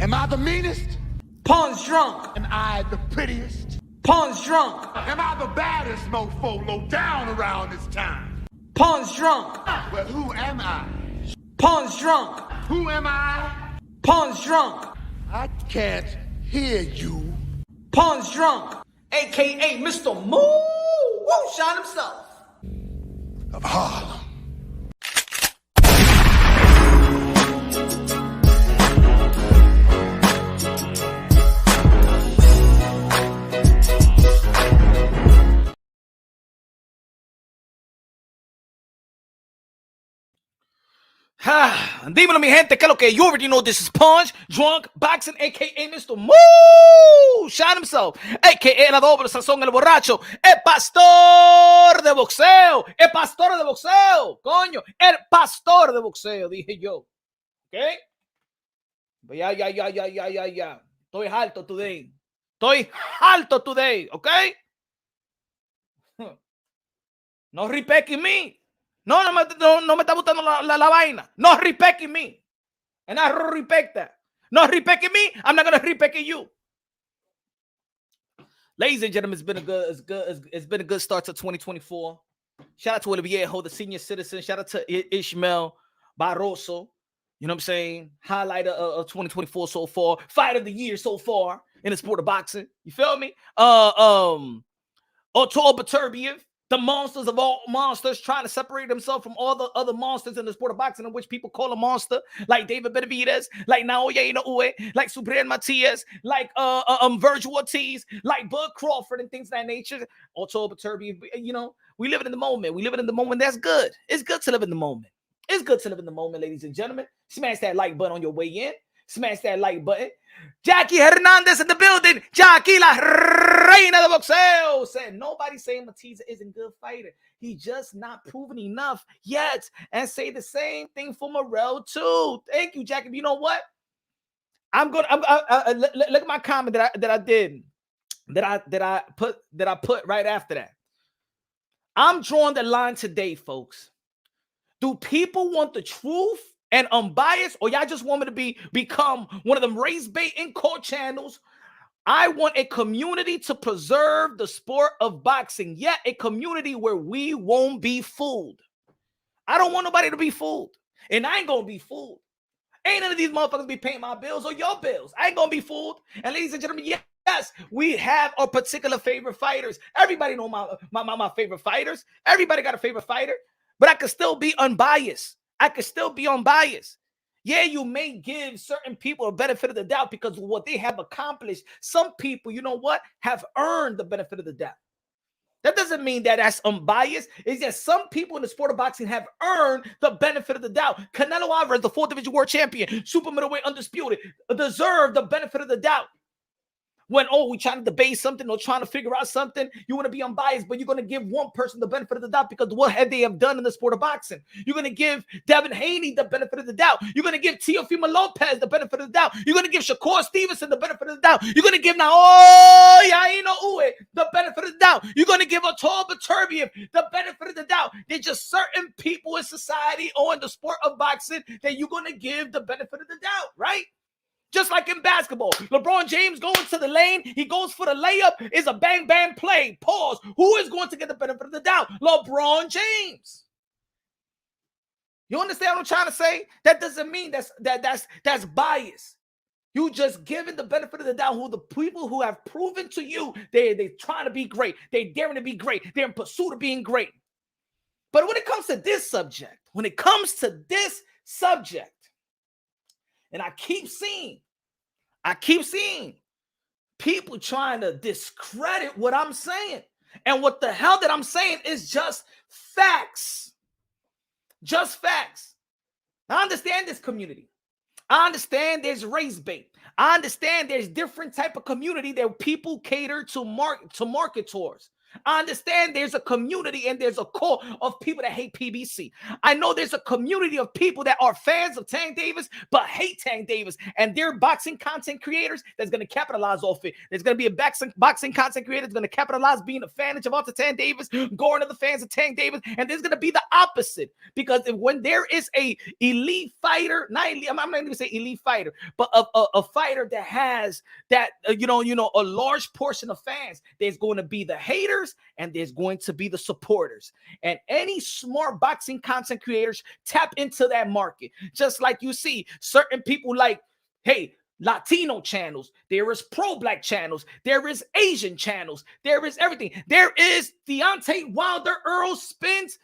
Am I the meanest? Pawn's drunk. Am I the prettiest? Pawn's drunk. Am I the baddest mofo low down around this time? Pawn's drunk. Well, who am I? Pawn's drunk. Who am I? Pawn's drunk. I can't hear you. Pawn's drunk. AKA Mr. Moonshine himself. Of Harlem. Dímelo, mi gente, que lo que you already know. This is Punch, Drunk, Boxing, aka Mr. Moonshine himself, aka la doble sazón, el borracho, el pastor de boxeo, el pastor de boxeo, coño, el pastor de boxeo, dije yo, ¿ok? Ya. Estoy alto today, ¿ok? No respecting me. No me está gustando la vaina. No respecting me. And I respect that. No respecting me, I'm not gonna respect you. Ladies and gentlemen, it's been a good start to 2024. Shout out to Oliviejo, the senior citizen. Shout out to Ishmael Barroso. You know what I'm saying? Highlight of 2024 so far. Fight of the year so far in the sport of boxing. You feel me? Otor Baturbiev. The monsters of all monsters, trying to separate themselves from all the other monsters in the sport of boxing, in which people call a monster, like David Benavidez, like Naoya Inoue, like Subriel Matias, like Virgil Ortiz, like Bud Crawford, and things of that nature. Also, Turby, you know, we live in the moment. We live in the moment. That's good. It's good to live in the moment. It's good to live in the moment, ladies and gentlemen. Smash that like button on your way in. Smash that like button. Jackie Hernandez in the building. Jackie la reina de boxeo said nobody saying Matias isn't a good fighter. He just not proven enough yet. And say the same thing for Morel too. Thank you, Jackie. You know what? Look at my comment that I put right after that. I'm drawing the line today, folks. Do people want the truth and unbiased, or y'all just want me to become one of them race baiting call channels? I want a community to preserve the sport of boxing, yet a community where we won't be fooled. I don't want nobody to be fooled, and I ain't gonna be fooled. Ain't none of these motherfuckers be paying my bills or your bills. I ain't gonna be fooled. And ladies and gentlemen, yes, we have our particular favorite fighters. Everybody know my favorite fighters. Everybody got a favorite fighter, but I can still be unbiased. Yeah, you may give certain people a benefit of the doubt because of what they have accomplished. Some people, you know what, have earned the benefit of the doubt. That doesn't mean that that's unbiased. It's just some people in the sport of boxing have earned the benefit of the doubt. Canelo Alvarez, the 4th division world champion, super middleweight undisputed, deserved the benefit of the doubt. When, we trying to debate something or trying to figure out something, you want to be unbiased, but you're going to give one person the benefit of the doubt because what have they have done in the sport of boxing? You're going to give Devin Haney the benefit of the doubt. You're going to give Teofimo Lopez the benefit of the doubt. You're going to give Shakur Stevenson the benefit of the doubt. You're going to give Naoya Inoue the benefit of the doubt. You're going to give Otor Baturbiev the benefit of the doubt. There's just certain people in society or in the sport of boxing that you're going to give the benefit of the doubt, right? Just like in basketball, LeBron James going to the lane, he goes for the layup, is a bang, bang play. Pause. Who is going to get the benefit of the doubt? LeBron James. You understand what I'm trying to say? That doesn't mean that's bias. You just giving the benefit of the doubt who the people who have proven to you they're trying to be great. They're daring to be great. They're in pursuit of being great. But when it comes to this subject, and I keep seeing people trying to discredit what I'm saying. And what the hell that I'm saying is just facts. Just facts. I understand this community. I understand there's race bait. I understand there's different type of community that people cater to market towards. I understand there's a community and there's a core of people that hate PBC. I know there's a community of people that are fans of Tank Davis but hate Tank Davis, and they're boxing content creators that's going to capitalize off it. There's going to be a boxing content creator that's going to capitalize being a fan of Gervonta Tank Davis, going to the fans of Tank Davis, and there's going to be the opposite, because when there is a elite fighter, not elite, I'm not going to say elite fighter, but a fighter that has that a large portion of fans, there's going to be the haters and there's going to be the supporters. And any smart boxing content creators tap into that market. Just like you see certain people like, hey, Latino channels, there is pro-black channels, there is Asian channels, there is everything. There is Deontay Wilder, Earl Spence,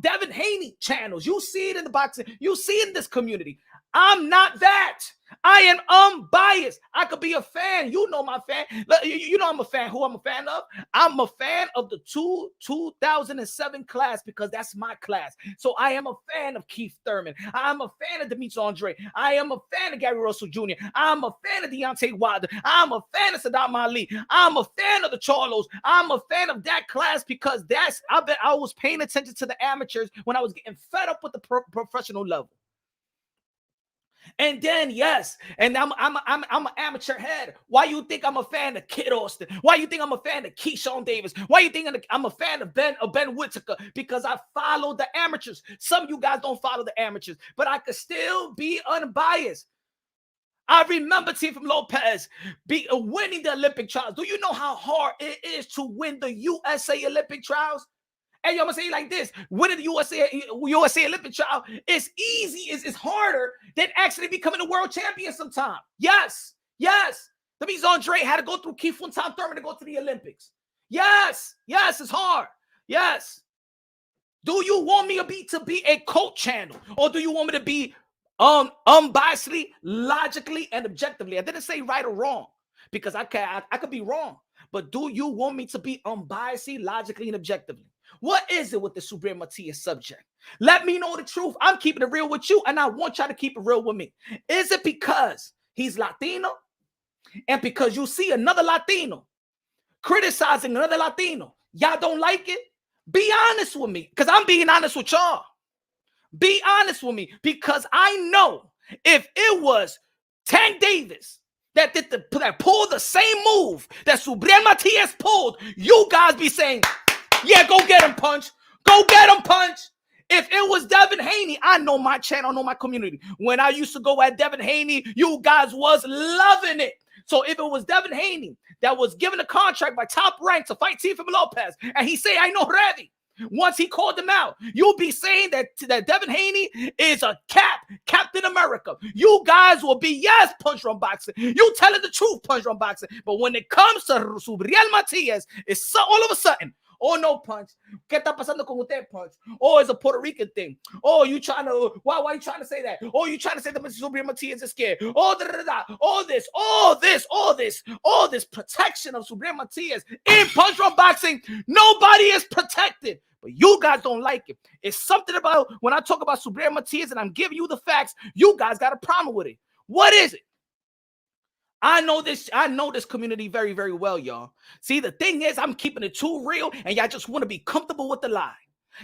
Devin Haney channels. You see it in the boxing, you see it in this community. I'm not that. I am unbiased. I could be a fan. You know my fan. You know I'm a fan. Who I'm a fan of? I'm a fan of the 2007 class, because that's my class. So I am a fan of Keith Thurman. I'm a fan of Demetrius Andre. I am a fan of Gary Russell Jr. I'm a fan of Deontay Wilder. I'm a fan of Saddam Ali. I'm a fan of the Charlos. I'm a fan of that class, because I bet I was paying attention to the amateurs when I was getting fed up with the professional level. And then, yes, and I'm an amateur head. Why you think I'm a fan of Kid Austin? Why you think I'm a fan of Keyshawn Davis? Why you think I'm a fan of Ben Whitaker? Because I follow the amateurs. Some of you guys don't follow the amateurs, but I could still be unbiased. I remember Teofimo Lopez winning the Olympic trials. Do you know how hard it is to win the USA Olympic trials? And I'm going to say it like this. Winning the USA Olympic trial is easy. It's harder than actually becoming a world champion sometime. Yes. Demetrius Andre had to go through Keith Thurman to go to the Olympics. Yes, it's hard. Yes. Do you want me to be a cult channel? Or do you want me to be unbiasedly, logically, and objectively? I didn't say right or wrong, because I could be wrong. But do you want me to be unbiasedly, logically, and objectively? What is it with the Subriel Matias subject? Let me know the truth. I'm keeping it real with you, and I want y'all to keep it real with me. Is it because he's Latino, and because you see another Latino criticizing another Latino, y'all don't like it? Be honest with me, because I'm being honest with y'all. Be honest with me, because I know if it was Tank Davis that pulled the same move that Subriel Matias pulled, you guys be saying, yeah, go get him, Punch. Go get him, Punch. If it was Devin Haney, I know my channel, I know my community. When I used to go at Devin Haney, you guys was loving it. So if it was Devin Haney that was given a contract by Top Rank to fight Teofimo Lopez, and he say, I know ready, once he called him out, you'll be saying that Devin Haney is a Captain America. You guys will be, yes, Punch Run Boxing. You telling the truth, Punch Run Boxing. But when it comes to Subriel Matias, it's so, all of a sudden, oh, no, Punch. ¿Qué está pasando con usted, Punch? Oh, it's a Puerto Rican thing. Oh, you trying to, why are you trying to say that? Oh, you trying to say that Subriel Matias is scared. Oh, all this protection of Subriel Matias in Punch Run Boxing. Nobody is protected. But you guys don't like it. It's something about when I talk about Subriel Matias and I'm giving you the facts, you guys got a problem with it. What is it? I know this community very, very well, y'all. See, the thing is, I'm keeping it too real, and y'all just want to be comfortable with the lie.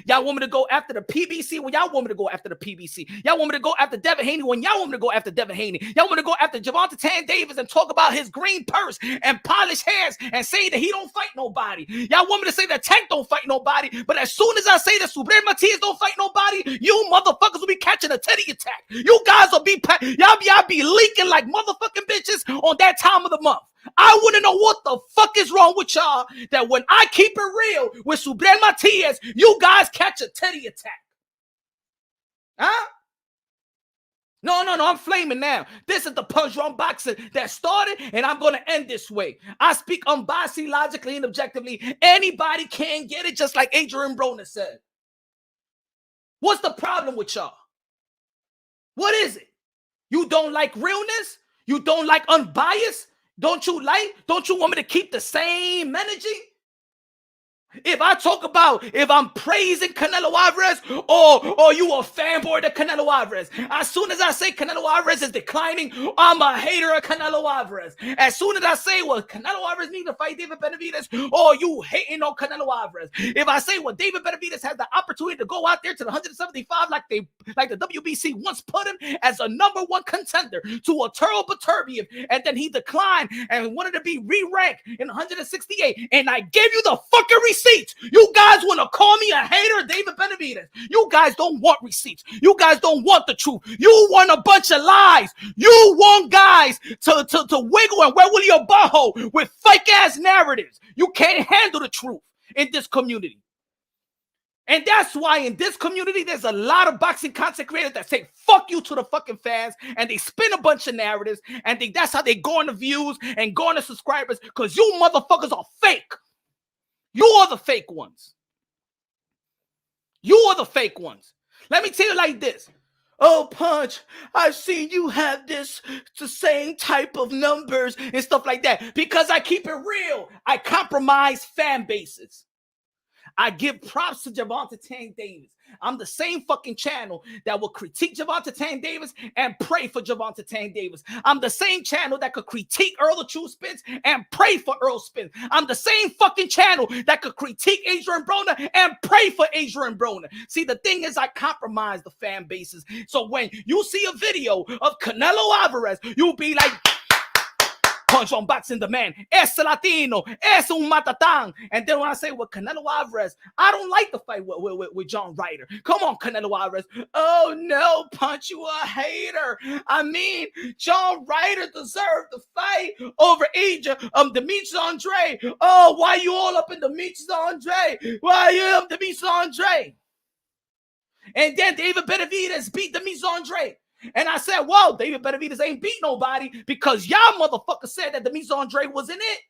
Y'all want me to go after the PBC when y'all want me to go after the PBC. Y'all want me to go after Devin Haney when y'all want me to go after Devin Haney. Y'all want me to go after Gervonta Tank Davis and talk about his green purse and polished hands and say that he don't fight nobody. Y'all want me to say that Tank don't fight nobody, but as soon as I say that Subriel Matias don't fight nobody, you motherfuckers will be catching a teddy attack. You guys will be, y'all be leaking like motherfucking bitches on that time of the month. I want to know what the fuck is wrong with y'all that when I keep it real with Subriel Matias, you guys catch a teddy attack. Huh? No, I'm flaming now. This is the Punch Run Boxing that started, and I'm going to end this way. I speak unbiasedly, logically, and objectively. Anybody can get it, just like Adrian Broner said. What's the problem with y'all? What is it? You don't like realness? You don't like unbiased? Don't you want me to keep the same energy? If I talk about if I'm praising Canelo Alvarez or you a fanboy to Canelo Alvarez, as soon as I say Canelo Alvarez is declining, I'm a hater of Canelo Alvarez. As soon as I say, well, Canelo Alvarez needs to fight David Benavidez, or you hating on Canelo Alvarez. If I say, well, David Benavidez has the opportunity to go out there to the 175 like the WBC once put him as a #1 contender to Arturo Beterbiev, and then he declined and wanted to be re-ranked in 168, and I gave you the fucking receipts. You guys want to call me a hater of David Benavidez? You guys don't want receipts. You guys don't want the truth. You want a bunch of lies. You want guys to wiggle and wiggle your butthole with fake ass narratives. You can't handle the truth in this community. And that's why in this community, there's a lot of boxing content creators that say, fuck you to the fucking fans, and they spin a bunch of narratives, and that's how they go on the views and go on the subscribers, because you motherfuckers are fake. You are the fake ones. You are the fake ones. Let me tell you like this. Oh, Punch, I've seen you have the same type of numbers and stuff like that. Because I keep it real. I compromise fan bases. I give props to Gervonta Tank Davis. I'm the same fucking channel that will critique Gervonta Tank Davis and pray for Gervonta Tank Davis. I'm the same channel that could critique Earl the True Spence and pray for Earl Spence. I'm the same fucking channel that could critique Adrian Broner and pray for Adrian Broner. See, the thing is, I compromise the fan bases. So when you see a video of Canelo Alvarez, you'll be like, Punch on Boxing the man. Es Latino. Es un matatán. And then when I say, well, Canelo Alvarez, I don't like the fight with John Ryder. Come on, Canelo Alvarez. Oh, no, Punch, you a hater. I mean, John Ryder deserved the fight over Demetrius Andre. Oh, why you all up in Demetrius Andre? Why you up Demetrius Andre? And then David Benavidez beat Demetrius Andre. And I said, whoa, David Benavidez ain't beat nobody because y'all motherfuckers said that Demetrius Andre wasn't it.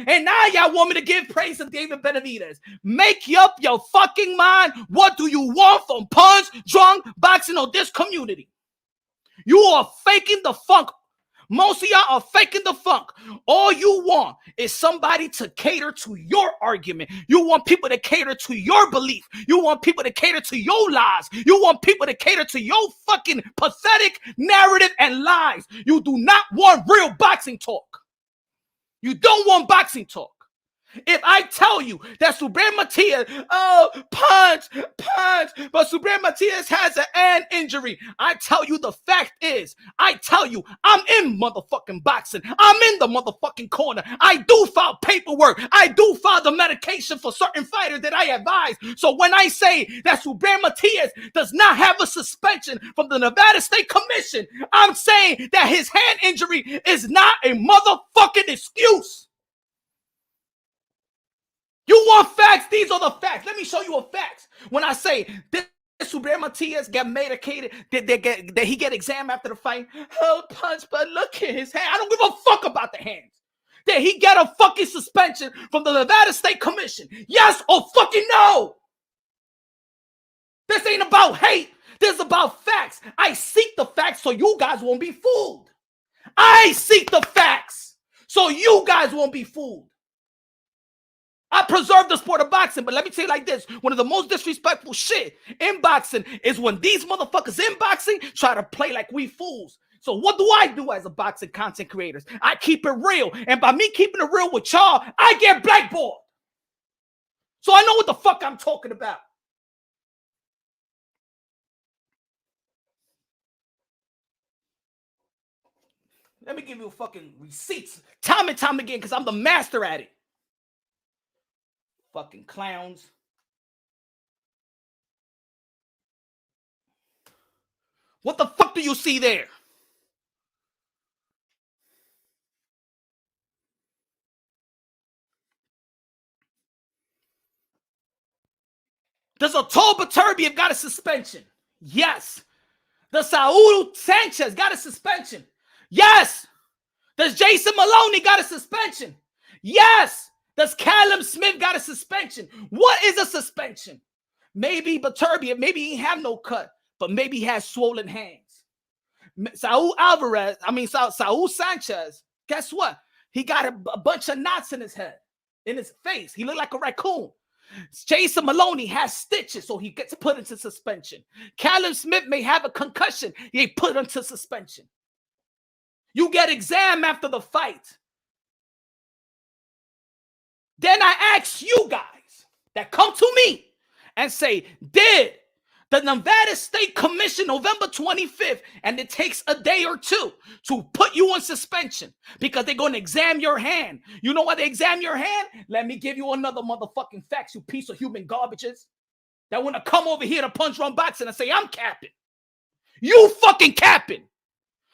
And now y'all want me to give praise to David Benavidez. Make up your fucking mind. What do you want from Punch, Drunk, Boxing, or this community? You are faking the funk. Most of y'all are faking the funk. All you want is somebody to cater to your argument. You want people to cater to your belief. You want people to cater to your lies. You want people to cater to your fucking pathetic narrative and lies. You do not want real boxing talk. You don't want boxing talk. If I tell you that Subriel Matias, punch, but Subriel Matias has an hand injury, I tell you the fact is, I tell you, I'm in motherfucking boxing. I'm in the motherfucking corner. I do file paperwork. I do file the medication for certain fighters that I advise. So when I say that Subriel Matias does not have a suspension from the Nevada State Commission, I'm saying that his hand injury is not a motherfucking excuse. You want facts? These are the facts. Let me show you a facts. When I say this Subriel Matias get medicated, did he get examined after the fight? Oh, Punch, but look at his hand. I don't give a fuck about the hands. Did he get a fucking suspension from the Nevada State Commission? Yes or fucking no? This ain't about hate. This is about facts. I seek the facts so you guys won't be fooled. I seek the facts so you guys won't be fooled. I preserve the sport of boxing, but let me tell you like this. One of the most disrespectful shit in boxing is when these motherfuckers in boxing try to play like we fools. So what do I do as a boxing content creator? I keep it real. And by me keeping it real with y'all, I get blackballed. So I know what the fuck I'm talking about. Let me give you fucking receipts time and time again because I'm the master at it. Fucking clowns. What the fuck do you see there? Does Arturo Beterbiev got a suspension? Yes. Does Saul Sanchez got a suspension? Yes. Does Jason Maloney got a suspension? Yes. Does Callum Smith got a suspension? What is a suspension? Maybe Beterbiev, maybe he have no cut, but maybe he has swollen hands. Saul Sanchez, guess what? He got a bunch of knots in his head, in his face. He looked like a raccoon. Jason Maloney has stitches, so he gets put into suspension. Callum Smith may have a concussion. He put into suspension. You get exam after the fight. Then I ask you guys that come to me and say, did the Nevada State Commission November 25th, and it takes a day or two to put you on suspension because they're going to examine your hand. You know why they examine your hand? Let me give you another motherfucking facts, you piece of human garbages that want to come over here to Punch Run Boxing and say, I'm capping. You fucking capping.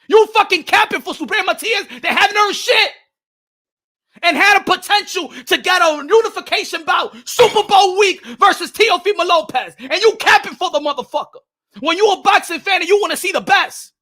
You fucking capping for Subriel Matias. They haven't earned shit. And had a potential to get a unification bout Super Bowl week versus Teofimo Lopez. And you capping for the motherfucker. When you a boxing fan and you want to see the best.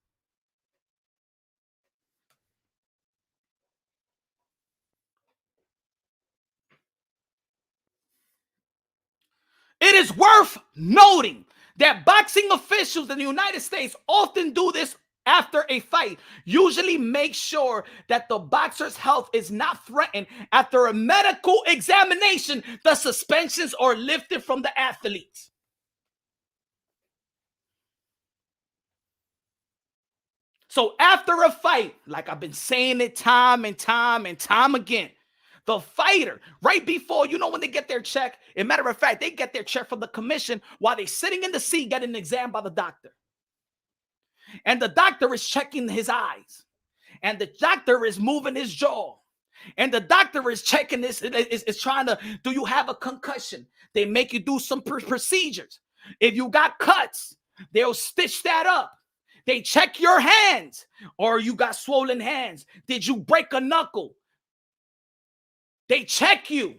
It is worth noting that boxing officials in the United States often do this after a fight, usually make sure that the boxer's health is not threatened. After a medical examination, the suspensions are lifted from the athletes. So after a fight, like I've been saying it time and time and time again, the fighter, right before, you know, when they get their check, as a matter of fact, they get their check from the commission while they're sitting in the seat getting an exam by the doctor. And the doctor is checking his eyes. And the doctor is moving his jaw. And the doctor is checking this, is trying to, do you have a concussion? They make you do some procedures. If you got cuts, they'll stitch that up. They check your hands, or you got swollen hands. Did you break a knuckle? They check you.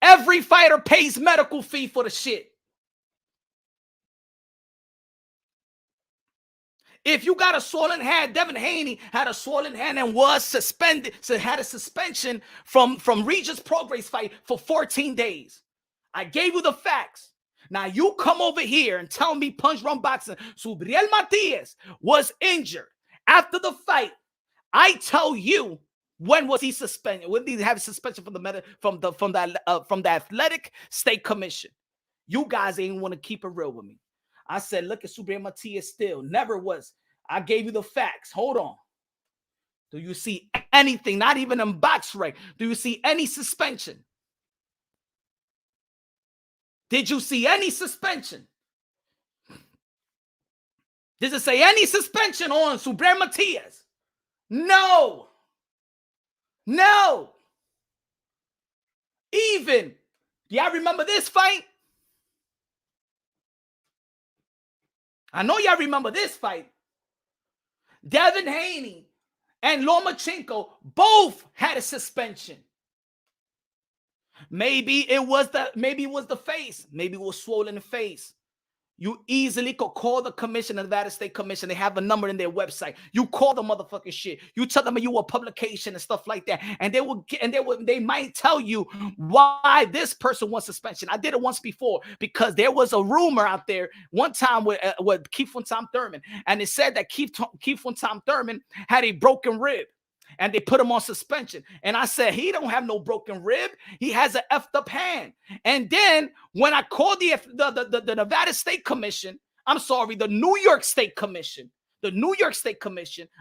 Every fighter pays medical fee for the shit. If you got a swollen hand, Devin Haney had a swollen hand and was suspended, so had a suspension from Regis Prograis fight for 14 days. I gave you the facts. Now you come over here and tell me Punch Run Boxing, Subriel Matias was injured after the fight. I tell you, when was he suspended? When did he have a suspension from the Athletic State Commission? You guys ain't want to keep it real with me. I said, look at Subriel Matias still. Never was. I gave you the facts. Hold on. Do you see anything, not even in box rank? Do you see any suspension? Did you see any suspension? Does it say any suspension on Subriel Matias? No. No. Even, do y'all remember this fight? I know y'all remember this fight. Devin Haney and Lomachenko both had a suspension. Maybe it was the face. Maybe it was swollen face. You easily could call the commission, the Nevada State Commission. They have a number in their website. You call the motherfucking shit. You tell them you a publication and stuff like that, and they might tell you why this person wants suspension. I did it once before because there was a rumor out there one time with Keith von Tom Thurman, and it said that Keith von Tom Thurman had a broken rib. And they put him on suspension. And I said, he don't have no broken rib. He has an effed up hand. And then when I called the Nevada State Commission, the New York State Commission,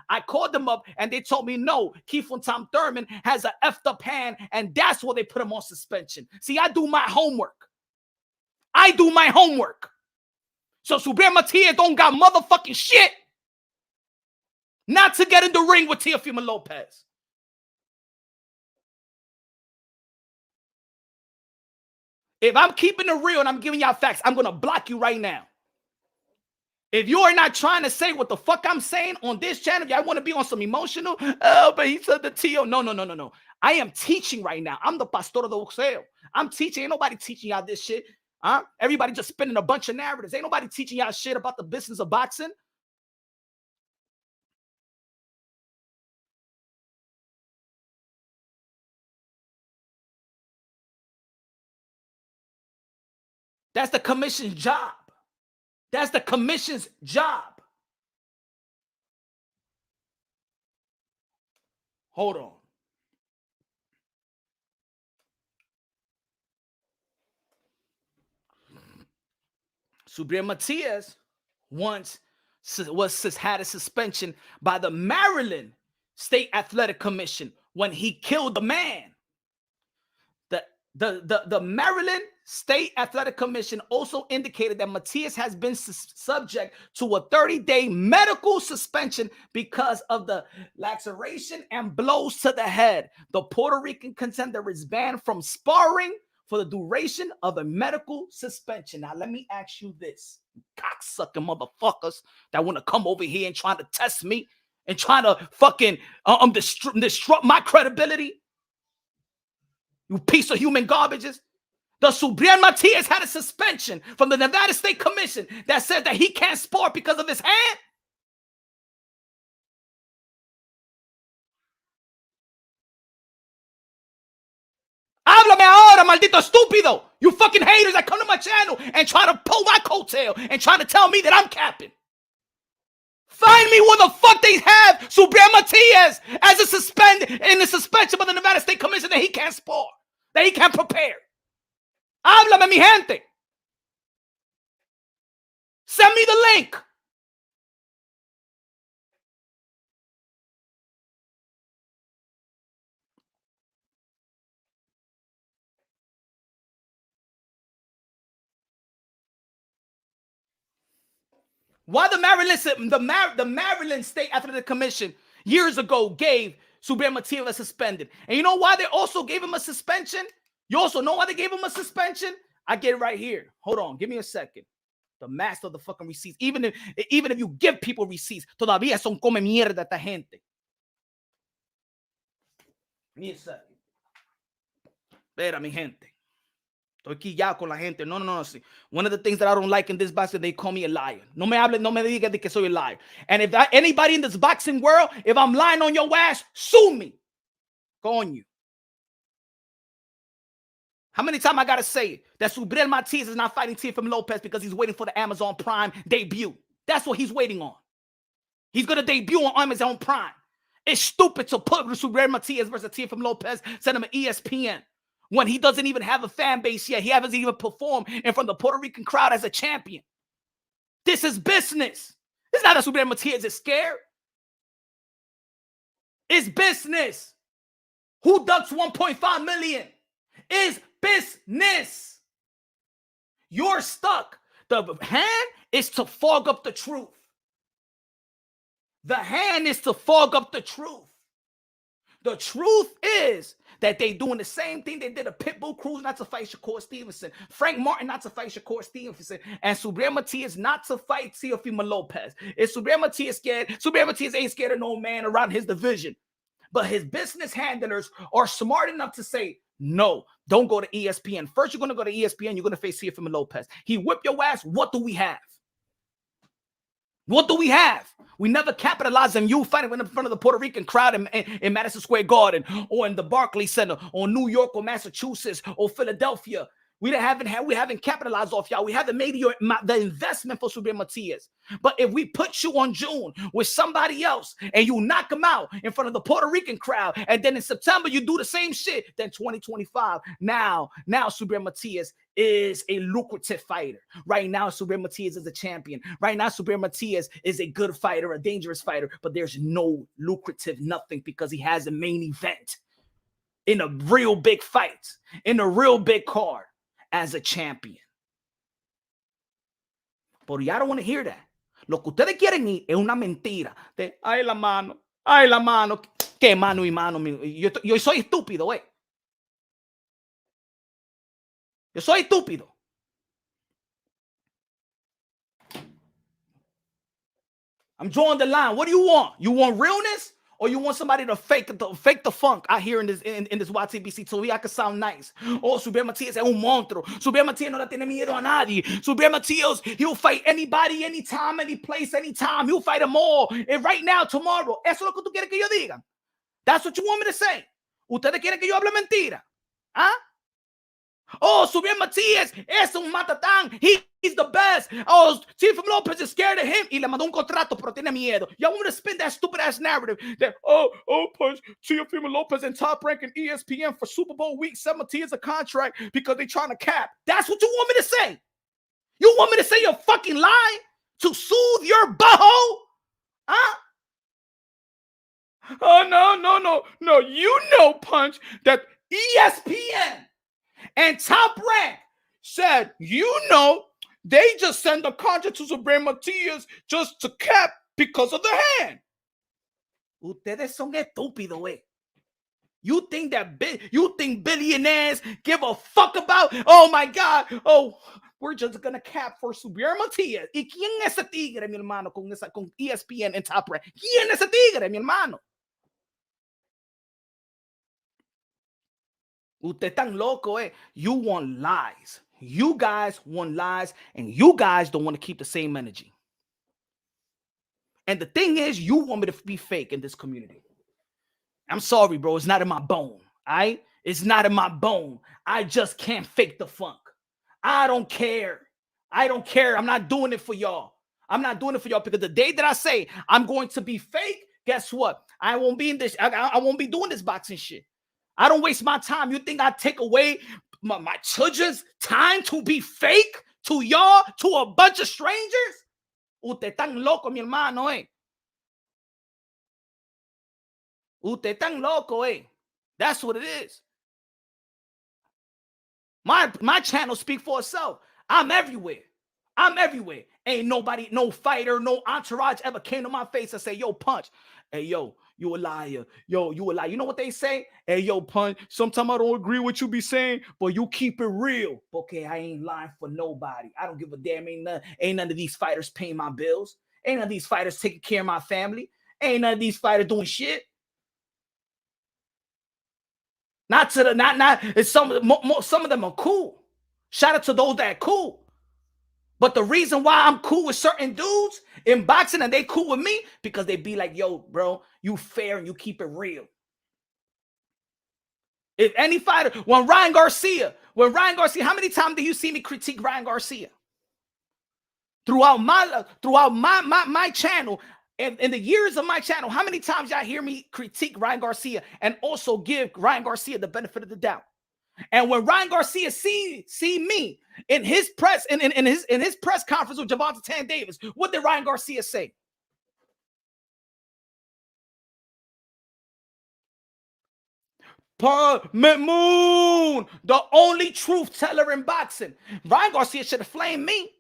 I called them up and they told me, no, Keith von Tom Thurman has an effed up hand. And that's why they put him on suspension. See, I do my homework. So Subriel Matias don't got motherfucking shit not to get in the ring with Teofimo Lopez. If I'm keeping it real and I'm giving y'all facts, I'm going to block you right now. If you are not trying to say what the fuck I'm saying on this channel, y'all want to be on some emotional, oh, but he said the T.O. No. I am teaching right now. I'm the pastor of the boxeo. I'm teaching. Ain't nobody teaching y'all this shit. Everybody just spinning a bunch of narratives. Ain't nobody teaching y'all shit about the business of boxing. That's the commission's job. Hold on. Subriel Matias once had a suspension by the Maryland State Athletic Commission when he killed a man. The Maryland State Athletic Commission also indicated that Matias has been subject to a 30-day medical suspension because of the laceration and blows to the head. The Puerto Rican contender is banned from sparring for the duration of a medical suspension. Now, let me ask you this, cocksucking motherfuckers that want to come over here and try to test me and try to fucking disrupt my credibility. You piece of human garbages. The Subriel Matias had a suspension from the Nevada State Commission that said that he can't spar because of his hand. Háblame ahora, maldito estúpido. You fucking haters that come to my channel and try to pull my coattail and try to tell me that I'm capping. Find me where the fuck they have Subriel Matias as a suspension by the Nevada State Commission that he can't spar, that he can't prepare. Háblame, mi gente. Send me the link. Why the Maryland State Athletic Commission years ago gave Subriel Matias suspended. And you know why they also gave him a suspension? You also know why they gave him a suspension? I get it right here. Hold on. Give me a second. The master of the fucking receipts. Even if you give people receipts, todavía son come mierda esta gente. Give me a second. Espera, mi gente. Estoy quillado con la gente. No. See. One of the things that I don't like in this boxing, they call me a liar. No me diga de que soy a liar. And if anybody in this boxing world, if I'm lying on your ass, sue me. Coño. How many times I gotta say that Subriel Matias is not fighting Teofimo Lopez because he's waiting for the Amazon Prime debut? That's what he's waiting on. He's gonna debut on Amazon Prime. It's stupid to put Subriel Matias versus Teofimo Lopez, send him an ESPN. When he doesn't even have a fan base yet. He hasn't even performed in front of the Puerto Rican crowd as a champion. This is business. It's not that Subriel Matias is scared. It's business. Who ducks 1.5 million? It's business. You're stuck. The hand is to fog up the truth. The hand is to fog up the truth. The truth is that they doing the same thing they did to Pitbull Cruz not to fight Shakur Stevenson, Frank Martin not to fight Shakur Stevenson, and Subriel Matias not to fight Teofimo Lopez. Is Subriel Matias scared? Subriel Matias ain't scared of no man around his division. But his business handlers are smart enough to say, no, don't go to ESPN. First, you're going to go to ESPN. You're going to face Teofimo Lopez. He whipped your ass. What do we have? What do we have? We never capitalized on you fighting in front of the Puerto Rican crowd in Madison Square Garden or in the Barclays Center or New York or Massachusetts or Philadelphia. We haven't capitalized off y'all. We haven't made the investment for Subriel Matias. But if we put you on June with somebody else and you knock them out in front of the Puerto Rican crowd, and then in September you do the same shit, then 2025, now Subriel Matias is a lucrative fighter. Right now, Subriel Matias is a champion. Right now, Subriel Matias is a good fighter, a dangerous fighter, but there's no lucrative nothing because he has a main event in a real big fight, in a real big card as a champion. But y'all don't want to hear that. Lo que ustedes quieren ir es una mentira. De, ay, la mano. ¿Qué mano y mano? Yo soy estúpido, eh. Yo soy estúpido. I'm drawing the line. What do you want? You want realness? Or you want somebody to fake the funk out here in this YTBC so I can sound nice? Oh, Subriel Matias es un monstruo. Subriel Matias no le tiene miedo a nadie. Subriel Matias, he'll fight anybody, anytime, any place, anytime. He'll fight them all. And right now, tomorrow. Eso es lo que tú quieres que yo diga. That's what you want me to say. Ustedes quieren que yo hable mentira. ¿Ah? Oh, Subriel Matias es un matatán. He's the best. Oh, Teofimo Lopez is scared of him. Y le mandó un contrato, pero tiene miedo. Y'all want to spin that stupid ass narrative that, punch Teofimo Lopez in top rank in ESPN for Super Bowl week 17 a contract because they're trying to cap. That's what you want me to say. You want me to say you're fucking lying to soothe your butthole? Huh? Oh, no. You know, Punch, that ESPN and Top Rank said, they just send a contract to Subriel Matias just to cap because of the hand. Ustedes son estúpidos, eh? You think billionaires give a fuck about, oh my God, we're just gonna cap for Subriel Matias. ¿Y quién es ese tigre, mi hermano, con ESPN and Top Rank? ¿Quién es ese tigre, mi hermano? Usted tan loco, eh? You want lies. You guys want lies, and you guys don't want to keep the same energy. And the thing is, you want me to be fake in this community. I'm sorry, bro. It's not in my bone. All right? It's not in my bone. I just can't fake the funk. I don't care. I'm not doing it for y'all. I'm not doing it for y'all because the day that I say I'm going to be fake, guess what? I won't be in this. I won't be doing this boxing shit. I don't waste my time. You think I take away my children's time to be fake to y'all, to a bunch of strangers? Usted tan loco, mi hermano, eh? Usted tan loco, eh? That's what it is. My channel speak for itself. I'm everywhere. Ain't nobody, no fighter, no entourage ever came to my face and say, yo, Punch, hey, yo, you a liar. Yo, you a liar. You know what they say? Hey, yo, Punch, sometimes I don't agree with you be saying, but you keep it real. Okay, I ain't lying for nobody. I don't give a damn. Ain't none of these fighters paying my bills. Ain't none of these fighters taking care of my family. Ain't none of these fighters doing shit. Some of them are cool. Shout out to those that are cool. But the reason why I'm cool with certain dudes in boxing and they cool with me, because they be like, yo, bro, you fair and you keep it real. If any fighter, when Ryan Garcia, how many times do you see me critique Ryan Garcia? Throughout my channel, in the years of my channel, how many times y'all hear me critique Ryan Garcia and also give Ryan Garcia the benefit of the doubt? And when Ryan Garcia see me in his press in his press conference with Gervonta Tan Davis, what did Ryan Garcia say? Moon, the only truth teller in boxing. Ryan Garcia should have flamed me.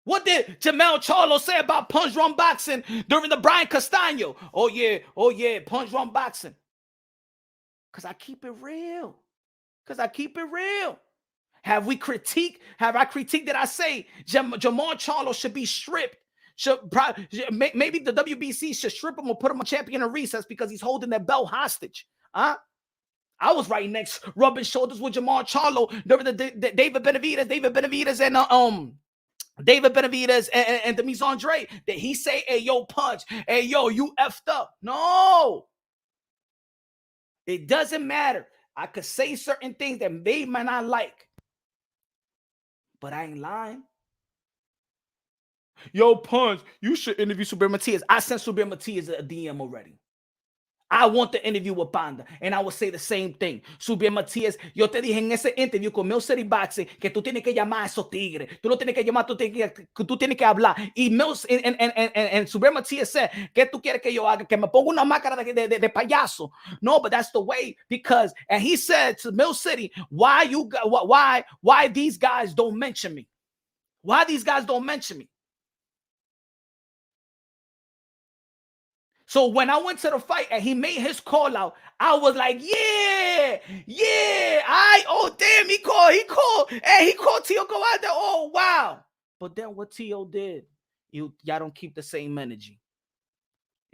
What did Jamel Charlo say about punch run boxing during the Brian Castano? Oh yeah, punch run boxing. Because I keep it real. Have I critiqued that I say Jamal Charlo should be stripped? Maybe the WBC should strip him or put him on champion in recess because he's holding that belt hostage. Huh? I was right next, rubbing shoulders with Jamal Charlo during the David Benavidez and Demise Andre. That he say, hey, yo, punch. Hey, yo, you effed up. No. It doesn't matter. I could say certain things that they might not like. But I ain't lying. Yo, Punch, you should interview Subriel Matias. I sent Subriel Matias a DM already. I want the interview with Panda. And I will say the same thing. Subriel Matias, yo te dije en ese interview con Mil City Boxing que tú tienes que llamar a esos tigres. Tú no tienes que llamar, tú tienes que hablar. Y Subriel Matias said, ¿qué tú quieres que yo haga? Que me ponga una máscara de payaso. No, but that's the way. Because, and he said to Mil City, why these guys don't mention me? Why these guys don't mention me? So when I went to the fight and he made his call out, I was like, yeah. Damn, he called. And he called Tio go out there. Oh, wow. But then what Tio did, y'all don't keep the same energy.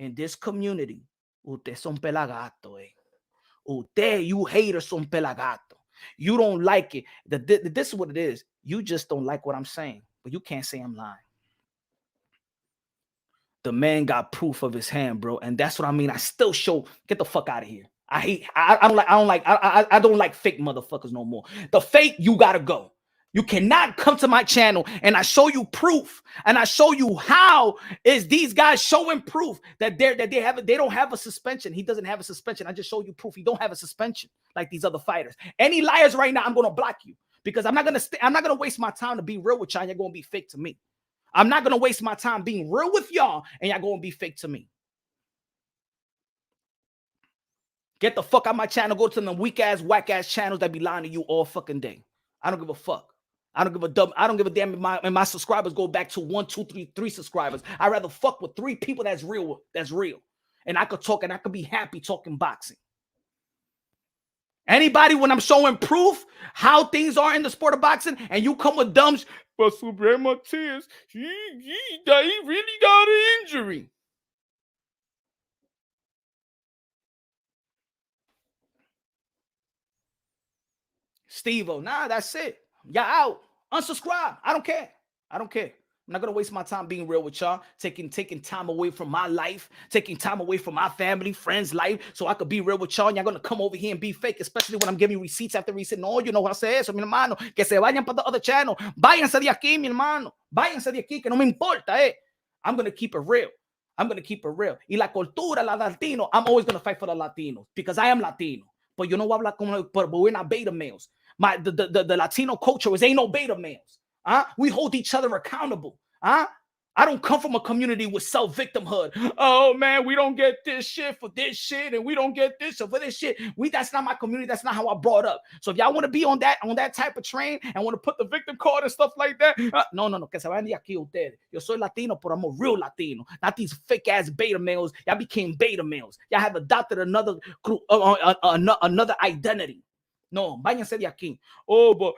In this community, ustedes son pelagato, eh. You haters son pelagato. You don't like it. This is what it is. You just don't like what I'm saying. But you can't say I'm lying. The man got proof of his hand, bro, and that's what I mean. I still show. Get the fuck out of here. I don't like fake motherfuckers no more. The fake, you gotta go. You cannot come to my channel and I show you proof, and I show you how is these guys showing proof that they don't have a suspension. He doesn't have a suspension. I just show you proof he don't have a suspension like these other fighters. Any liars right now, I'm gonna block you because I'm not gonna waste my time to be real with y'all. And you're gonna be fake to me. I'm not gonna waste my time being real with y'all and y'all gonna be fake to me. Get the fuck out my channel. Go to them weak ass, whack ass channels that be lying to you all fucking day. I don't give a fuck. I don't give a damn if my subscribers go back to 1, 2, 3, 3 subscribers. I'd rather fuck with 3 people that's real. And I could talk and I could be happy talking boxing. Anybody, when I'm showing proof how things are in the sport of boxing, and you come with dumbs, but Subriel Matias, he really got an injury. Steve-O, nah, that's it. Y'all out. Unsubscribe. I don't care. I'm not gonna waste my time being real with y'all, taking time away from my life, taking time away from my family, friends' life, so I could be real with y'all. And y'all gonna come over here and be fake, especially when I'm giving receipts after receipt. No, you know what I say eso, mi hermano. Que se vayan para the other channel. Váyanse de aquí, mi hermano. Váyanse de aquí, que no me importa, eh. I'm gonna keep it real. Y la cultura, la Latino, I'm always gonna fight for the Latinos because I am Latino. But you know what? But we're not beta males. The Latino culture is ain't no beta males. We hold each other accountable. I don't come from a community with self-victimhood. Oh man, we don't get this shit for this shit, and we don't get this for this shit. That's not my community. That's not how I brought up. So if y'all want to be on that type of train and want to put the victim card and stuff like that, no, que se vayan de aquí ustedes. Yo soy Latino, but I'm a real Latino. Not these fake ass beta males. Y'all became beta males. Y'all have adopted another group, another identity. No, váyanse de aquí. Oh, but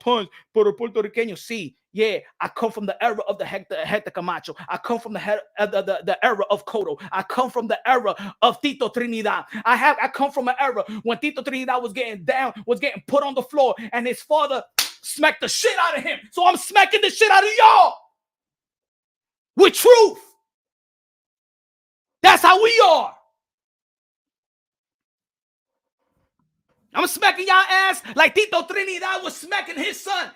Punch, pero puertorriqueño, sí. Yeah, I come from the era of the Hector Camacho. I come from the era of Cotto. I come from the era of Tito Trinidad. I come from an era when Tito Trinidad was getting put on the floor, and his father smacked the shit out of him. So I'm smacking the shit out of y'all with truth. That's how we are. I'm smacking y'all ass like Tito Trinidad was smacking his son.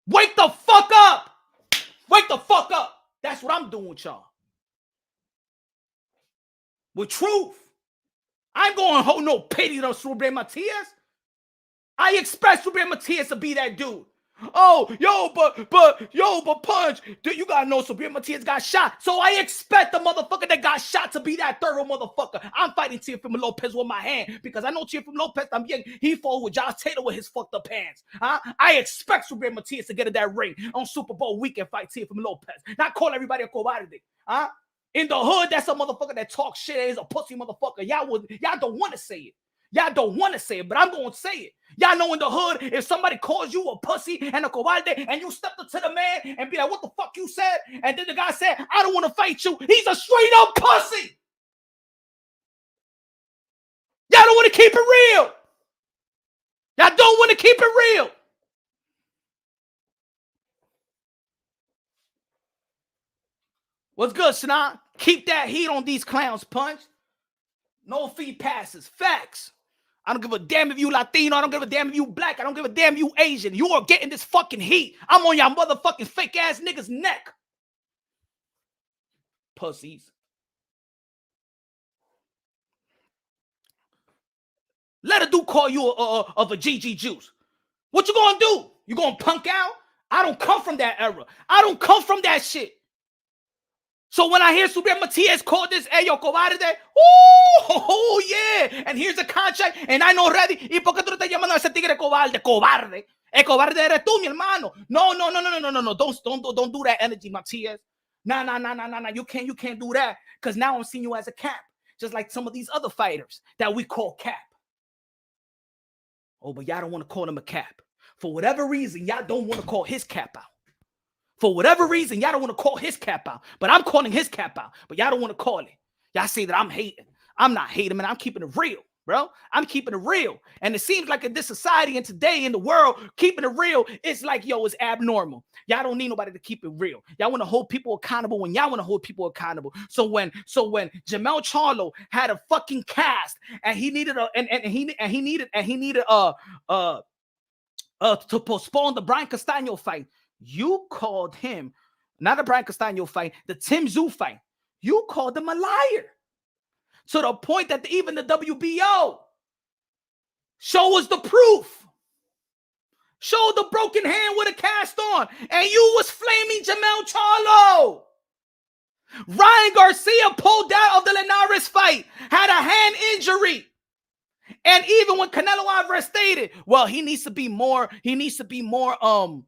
Wake the fuck up. Wake the fuck up. That's what I'm doing with y'all. With truth. I ain't going to hold no pity to Subriel Matias. I expect Subriel Matias to be that dude. Oh, but Punch, dude, you gotta know Subriel Matias got shot. So I expect the motherfucker that got shot to be that thorough motherfucker. I'm fighting Teofimo Lopez with my hand because I know Teofimo Lopez, he fought with Josh Taylor with his fucked up hands. I expect Subriel Matias to get in that ring on Super Bowl weekend, fight Teofimo Lopez. Not call everybody a cobarde. In the hood, that's a motherfucker that talks shit and is a pussy motherfucker. Y'all don't want to say it. Y'all don't want to say it, but I'm going to say it. Y'all know in the hood, if somebody calls you a pussy and a cobarde and you stepped up to the man and be like, what the fuck you said? And then the guy said, I don't want to fight you. He's a straight up pussy. Y'all don't want to keep it real. Y'all don't want to keep it real. What's good, Sanaa? Keep that heat on these clowns, Punch. No fee passes. Facts. I don't give a damn if you Latino. I don't give a damn if you black. I don't give a damn if you Asian. You are getting this fucking heat. I'm on y'all motherfucking fake ass niggas' neck. Pussies. Let a dude call you of a GG juice. What you gonna do? You gonna punk out? I don't come from that era. I don't come from that shit. So when I hear Subriel Matias call this Ayo cobarde, oh yeah, and here's a contract, and I know ready. ¿Y por qué tú estás llamando a ese tigre cobarde? Cobarde. El cobarde eres tú, mi hermano. No. Don't do that energy, Matias. Nah. You can't do that. Because now I'm seeing you as a cap. Just like some of these other fighters that we call cap. Oh, but y'all don't want to call him a cap. For whatever reason, y'all don't want to call his cap out. For whatever reason, y'all don't want to call his cap out. But I'm calling his cap out. But y'all don't want to call it. Y'all say that I'm hating. I'm not hating, man. I'm keeping it real, bro. I'm keeping it real. And it seems like in this society and today in the world, keeping it real, it's like, yo, it's abnormal. Y'all don't need nobody to keep it real. Y'all want to hold people accountable when y'all want to hold people accountable. So when Jamel Charlo had a fucking cast and he needed to postpone the Brian Castaño fight. You called him, not the Brian Castaño fight, the Tim Tszyu fight. You called him a liar. To the point that even the WBO show us the proof. Show the broken hand with a cast on. And you was flaming Jamel Charlo. Ryan Garcia pulled out of the Linares fight, had a hand injury. And even when Canelo Alvarez stated, well, he needs to be more, Ryan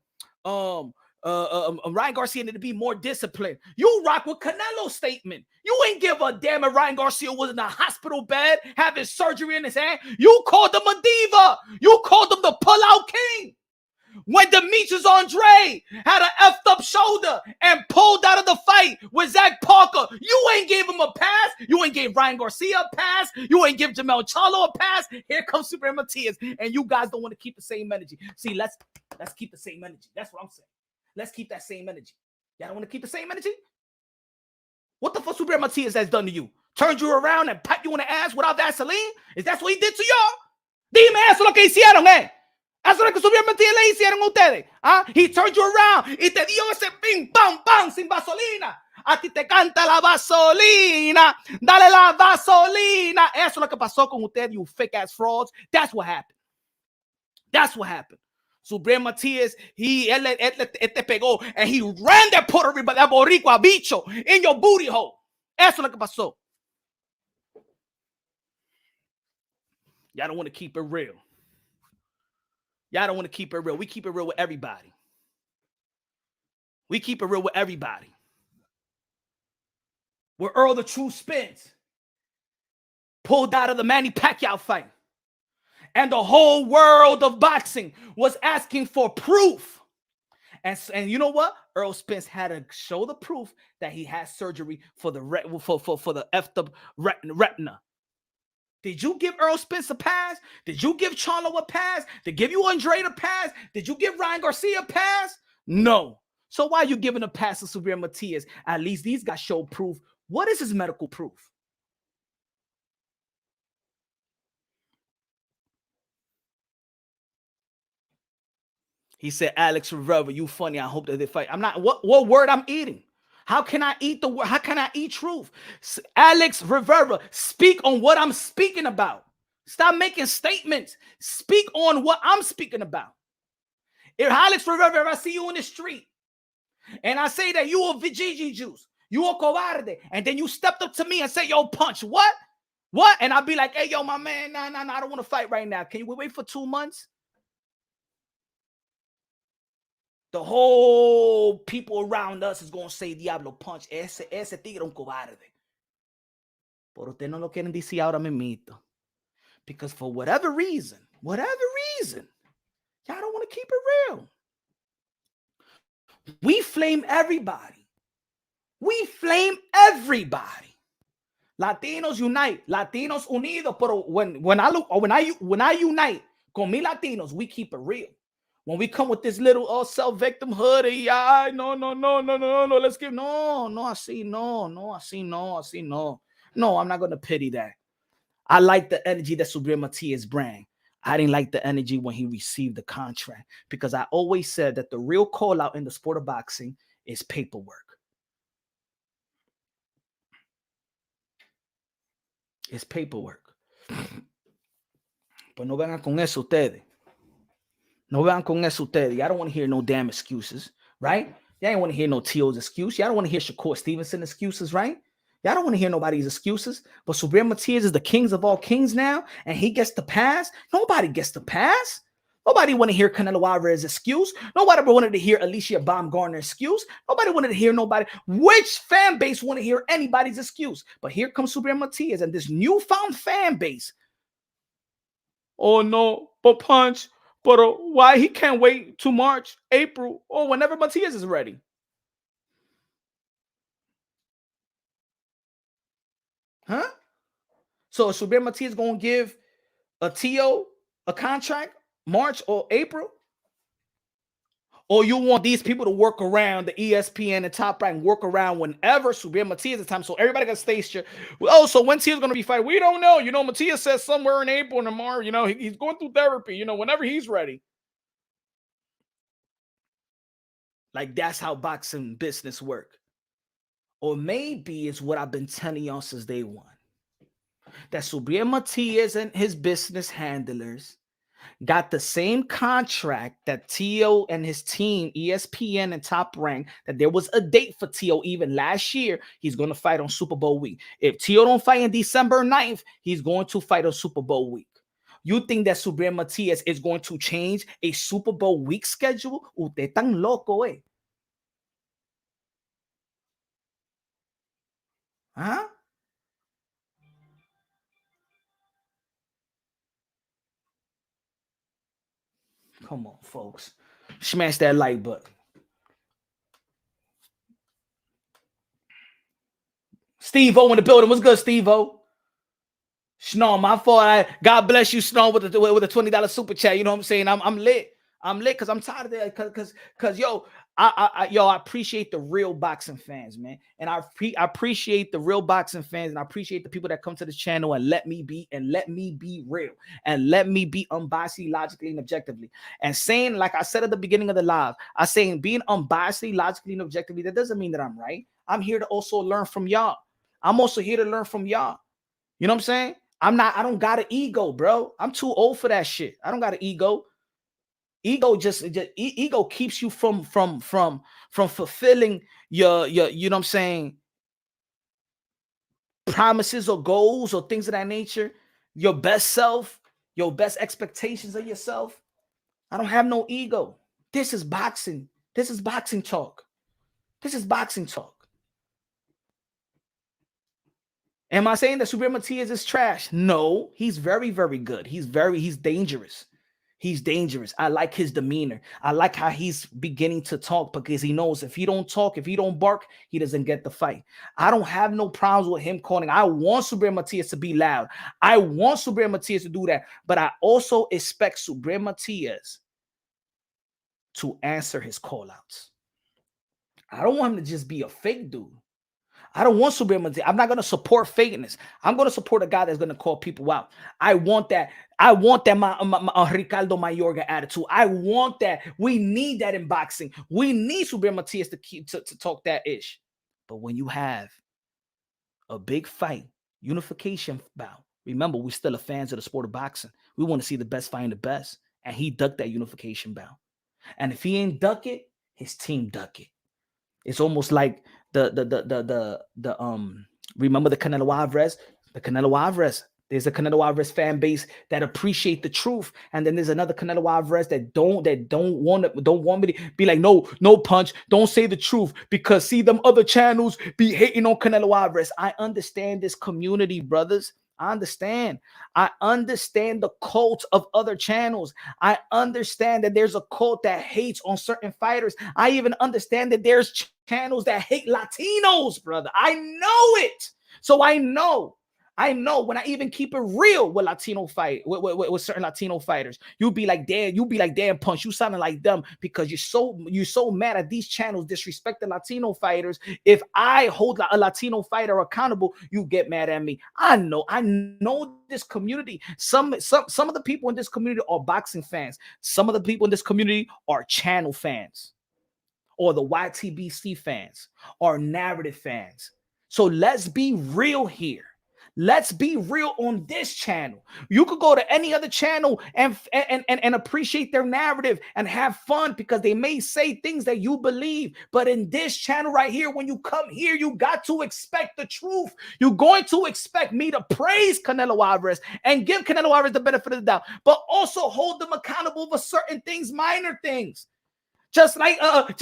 Garcia need to be more disciplined. You rock with Canelo's statement. You ain't give a damn if Ryan Garcia was in a hospital bed having surgery in his hand. You called him a diva. You called him the pull-out king. When Demetrius Andre had an effed up shoulder and pulled out of the fight with Zach Parker, you ain't gave him a pass. You ain't gave Ryan Garcia a pass. You ain't give Jamel Charlo a pass. Here comes Subriel Matias, and you guys don't want to keep the same energy. See, let's keep the same energy. That's what I'm saying. Let's keep that same energy. Y'all don't want to keep the same energy? What the fuck Subriel Matias has done to you? Turned you around and pat you in the ass without Vaseline? Is that what he did to y'all? Dime eso lo que hicieron, eh? Eso es lo que Subriel Matias le hicieron a ustedes. ¿Ah? He turned you around y te dio ese ping, pam, pam, sin vaselina. A ti te canta la vaselina. Dale la vaselina. Eso es lo que pasó con ustedes, you fake-ass frauds. That's what happened. That's what happened. Subriel Matias, él te pegó, and he ran that Puerto Rico, that boricua bicho, in your booty hole. Eso es lo que pasó. Y'all don't want to keep it real. Y'all don't want to keep it real. We keep it real with everybody. We keep it real with everybody. Where Earl the True Spence pulled out of the Manny Pacquiao fight. And the whole world of boxing was asking for proof. And you know what? Earl Spence had to show the proof that he had surgery for the effed up retina. Did you give Earl Spence a pass? Did you give Charlo a pass? Did you give Andre a pass? Did you give Ryan Garcia a pass? No. So why are you giving a pass to Subriel Matias? At least these guys show proof. What is his medical proof? He said, Alex Rivera, you funny. I hope that they fight. I'm not. What word I'm eating? How can I eat the word? How can I eat truth? Alex Rivera, speak on what I'm speaking about. Stop making statements. Speak on what I'm speaking about. If Alex Rivera, if I see you in the street and I say that you a Vijiji juice, you a cobarde, and then you stepped up to me and say, yo, punch, what? What? And I'll be like, hey, yo, my man, nah, I don't want to fight right now. Can you wait for 2 months? The whole people around us is going to say Diablo punch. Ese tigre un cobarde. Pero ustedes no lo quieren decir ahora mismito. Because for whatever reason, y'all don't want to keep it real. We flame everybody. Latinos unite. Latinos unidos. Pero when I unite con mi Latinos, we keep it real. When we come with this little self-victimhood, no, let's give, I see, no. No, I'm not going to pity that. I like the energy that Subriel Matias bring. I didn't like the energy when he received the contract because I always said that the real call out in the sport of boxing is paperwork. It's paperwork. But no vengan con eso ustedes. No vengan con eso ustedes. Y'all don't want to hear no damn excuses, right? Y'all don't want to hear no T.O.'s excuse. Y'all don't want to hear Shakur Stevenson excuses, right? Y'all don't want to hear nobody's excuses. But Subriel Matias is the kings of all kings now, and he gets the pass. Nobody gets the pass. Nobody want to hear Canelo Alvarez's excuse. Nobody wanted to hear Alicia Baumgartner's excuse. Nobody wanted to hear nobody. Which fan base want to hear anybody's excuse? But here comes Subriel Matias and this newfound fan base. Oh, no, but punch. But why he can't wait to March, April, or whenever Matias is ready? Huh? So is Subriel Matias going to give a T.O. a contract March or April? Or you want these people to work around the ESPN and Top Rank, work around whenever Subriel Matias is time, so everybody can stay sure. Oh, so when Tia's going to be fighting? We don't know. You know, Matias says somewhere in April or tomorrow. You know, he's going through therapy. You know, whenever he's ready. Like that's how boxing business work. Or maybe it's what I've been telling y'all since day one. That Subriel Matias and his business handlers got the same contract that Tio and his team, ESPN and Top Rank, that there was a date for Tio even last year. He's going to fight on Super Bowl week. If Tio don't fight on December 9th, he's going to fight on Super Bowl week. You think that Subriel Matias is going to change a Super Bowl week schedule? Usted tan loco, eh? Huh? Come on, folks. Smash that like button. Steve-O in the building. What's good, Steve-O? Snow, my fault. God bless you, Snow, with a $20 super chat. You know what I'm saying? I'm lit. I'm lit because I'm tired of that. Because yo, I appreciate the real boxing fans, man. And I appreciate the real boxing fans, and I appreciate the people that come to this channel and let me be real and let me be unbiased, logically, and objectively. And saying, like I said at the beginning of the live, I saying being unbiased, logically, and objectively, that doesn't mean that I'm right. I'm here to also learn from y'all. I'm also here to learn from y'all. You know what I'm saying? I don't got an ego, bro. I'm too old for that shit. I don't got an ego. Ego keeps you from fulfilling your you know what I'm saying, promises or goals or things of that nature, your best self, your best expectations of yourself. I don't have no ego. This is boxing. This is boxing talk. This is boxing talk. Am I saying that Subriel Matias is trash? No, he's very, very good. He's dangerous. He's dangerous. I like his demeanor. I like how he's beginning to talk because he knows if he don't talk, if he don't bark, he doesn't get the fight. I don't have no problems with him calling. I want Subriel Matias to be loud. I want Subriel Matias to do that. But I also expect Subriel Matias to answer his call-outs. I don't want him to just be a fake dude. I don't want Subriel Matias. I'm not going to support fakeness. I'm going to support a guy that's going to call people out. I want that. I want that Ricardo Mayorga attitude. I want that. We need that in boxing. We need Subriel Matias to talk that ish. But when you have a big fight, unification bout, remember, we're still fans of the sport of boxing. We want to see the best fighting the best. And he ducked that unification bout. And if he ain't duck it, his team duck it. It's almost like remember the Canelo Alvarez? The Canelo Alvarez. There's a Canelo Alvarez fan base that appreciate the truth, and then there's another Canelo Alvarez that don't want me to be like, no punch, don't say the truth because see them other channels be hating on Canelo Alvarez. I understand this community, brothers. I understand the cult of other channels. I understand that there's a cult that hates on certain fighters. I even understand that there's channels that hate Latinos, brother. I know it. So I know when I even keep it real with Latino fight with certain Latino fighters, you'll be like, damn Punch, you sounding like them because you're so mad at these channels disrespecting Latino fighters. If I hold a Latino fighter accountable, you get mad at me. I know this community. Some of the people in this community are boxing fans. Some of the people in this community are channel fans, or the YTBC fans, or narrative fans. So let's be real here. Let's be real on this channel. You could go to any other channel and appreciate their narrative and have fun because they may say things that you believe. But in this channel right here, when you come here, you got to expect the truth. You're going to expect me to praise Canelo Alvarez and give Canelo Alvarez the benefit of the doubt, but also hold them accountable for certain things, minor things. Just like a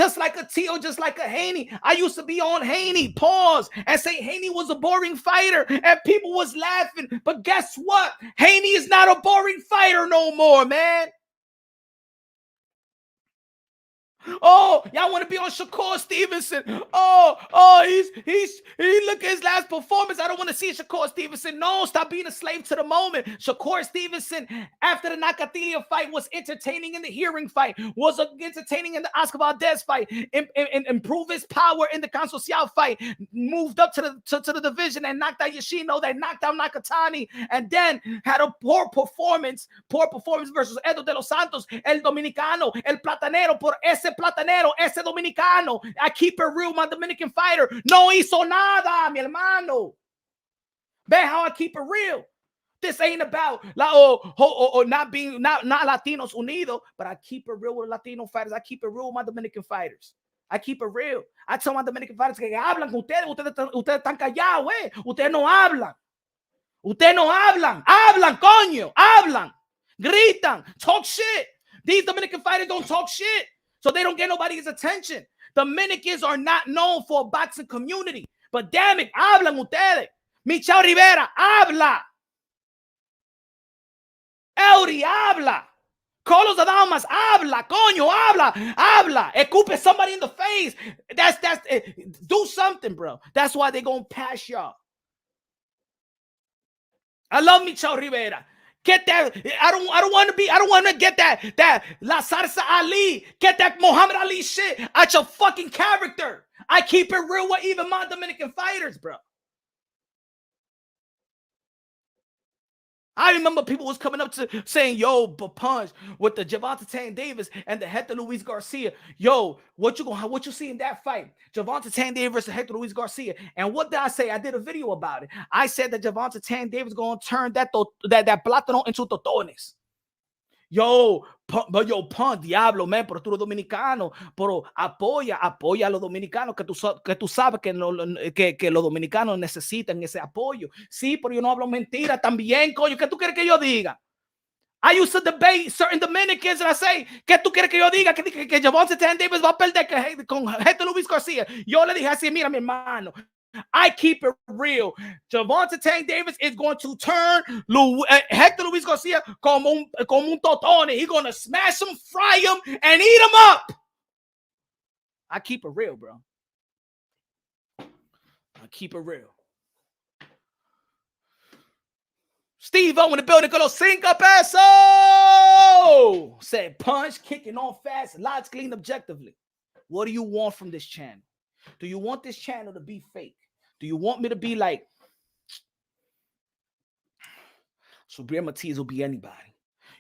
Tio, just like a Haney. I used to be on Haney, pause, and say Haney was a boring fighter, and people was laughing. But guess what? Haney is not a boring fighter no more, man. Oh, y'all want to be on Shakur Stevenson? He look at his last performance. I don't want to see Shakur Stevenson. No, stop being a slave to the moment. Shakur Stevenson, after the Nakatilia fight, was entertaining in the Hearing fight, was entertaining in the Oscar Valdez fight, improve his power in the Consocial fight, moved up to the division and knocked out Yoshino, that knocked out Nakatani, and then had a poor performance versus Edo de los Santos, el Dominicano, el Platanero, por ese platanero, ese dominicano, I keep it real, my Dominican fighter, no hizo nada, mi hermano. Ve how I keep it real. This ain't about not being not Latinos unidos, but I keep it real with Latino fighters. I keep it real with my Dominican fighters. I keep it real. I tell my Dominican fighters que hablan con ustedes están callados, ustedes no hablan. Ustedes no hablan. Hablan, coño. Hablan. Gritan. Talk shit. These Dominican fighters don't talk shit, so they don't get nobody's attention. Dominicans are not known for a boxing community, but damn it, hablan ustedes. Michao Rivera, habla. Eury, habla. Carlos Adamas, habla, coño, habla. Escupe somebody in the face. That's do something, bro. That's why they gonna pass y'all. I love Michao Rivera. Get that. I don't want to get that La Salsa Ali. Get that Muhammad Ali shit out your fucking character. I keep it real with even my Dominican fighters, bro. I remember people was coming up to saying, yo, but punch with the Gervonta Tank Davis and the Hector Luis Garcia. Yo, what you see in that fight? Gervonta Tank Davis versus Hector Luis Garcia. And what did I say? I did a video about it. I said that Gervonta Tank Davis going to turn that plátano into totones. Yo, Punk, diablo, man, pero tú eres dominicano, pero apoya a los dominicanos, que tú sabes que los dominicanos necesitan ese apoyo. Sí, pero yo no hablo mentira también, coño. ¿Qué tú quieres que yo diga? I used to debate certain Dominicans and I say, ¿qué tú quieres que yo diga? Que Gervonta Tank Davis va a perder con Hector Luis Garcia. Yo le dije así, mira, mi hermano, I keep it real. Gervonta Tank Davis is going to turn Hector Luis Garcia como un totone. He's going to smash him, fry him, and eat him up. I keep it real, bro. I keep it real. Steve O in the building, con los 5 pesos. Said punch, kicking on fast, logically and objectively. What do you want from this channel? Do you want this channel to be fake? Do you want me to be like Subriel Matias will be anybody?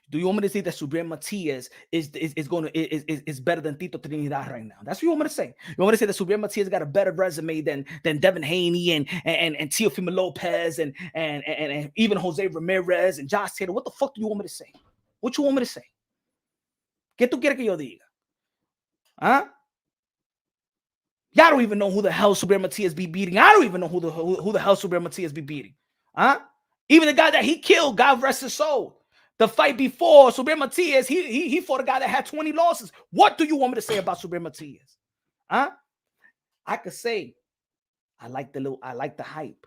Do you want me to say that Subriel Matias is better than Tito Trinidad right now? That's what you want me to say. You want me to say that Subriel Matias got a better resume than Devin Haney and Teofimo Lopez and even Jose Ramirez and Josh Taylor? What the fuck do you want me to say? What you want me to say? ¿Qué tú quieres que yo diga? Huh? Y'all don't even know who the hell Subriel Matias be beating. I don't even know who the hell Subriel Matias be beating. Huh? Even the guy that he killed, God rest his soul. The fight before Subriel Matias, he fought a guy that had 20 losses. What do you want me to say about Subriel Matias? Huh? I could say I like the hype,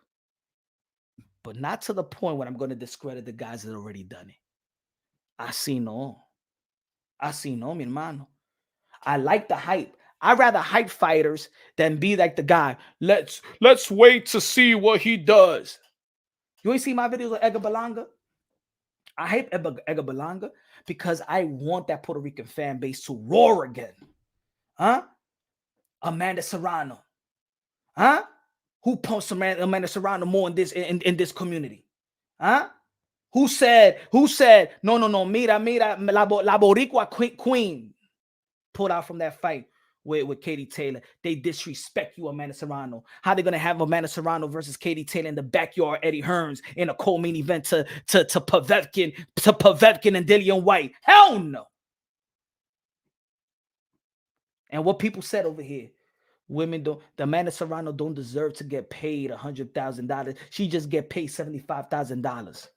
but not to the point where I'm going to discredit the guys that already done it. Así no, mi hermano. I like the hype. I'd rather hype fighters than be like the guy. Let's wait to see what he does. You ain't see my videos of Edgar Berlanga? I hype Edgar Berlanga because I want that Puerto Rican fan base to roar again. Huh? Amanda Serrano. Huh? Who pumps Amanda Serrano more in this community? Huh? Who said, no, mira, la Boricua queen pulled out from that fight with Katie Taylor. They disrespect you, Amanda Serrano. How they gonna have Amanda Serrano versus Katie Taylor in the backyard, Eddie Hearns in a co-main event to Povetkin and Dillian White? Hell no. And what people said over here, the Amanda Serrano don't deserve to get paid $100,000. She just get paid $75,000.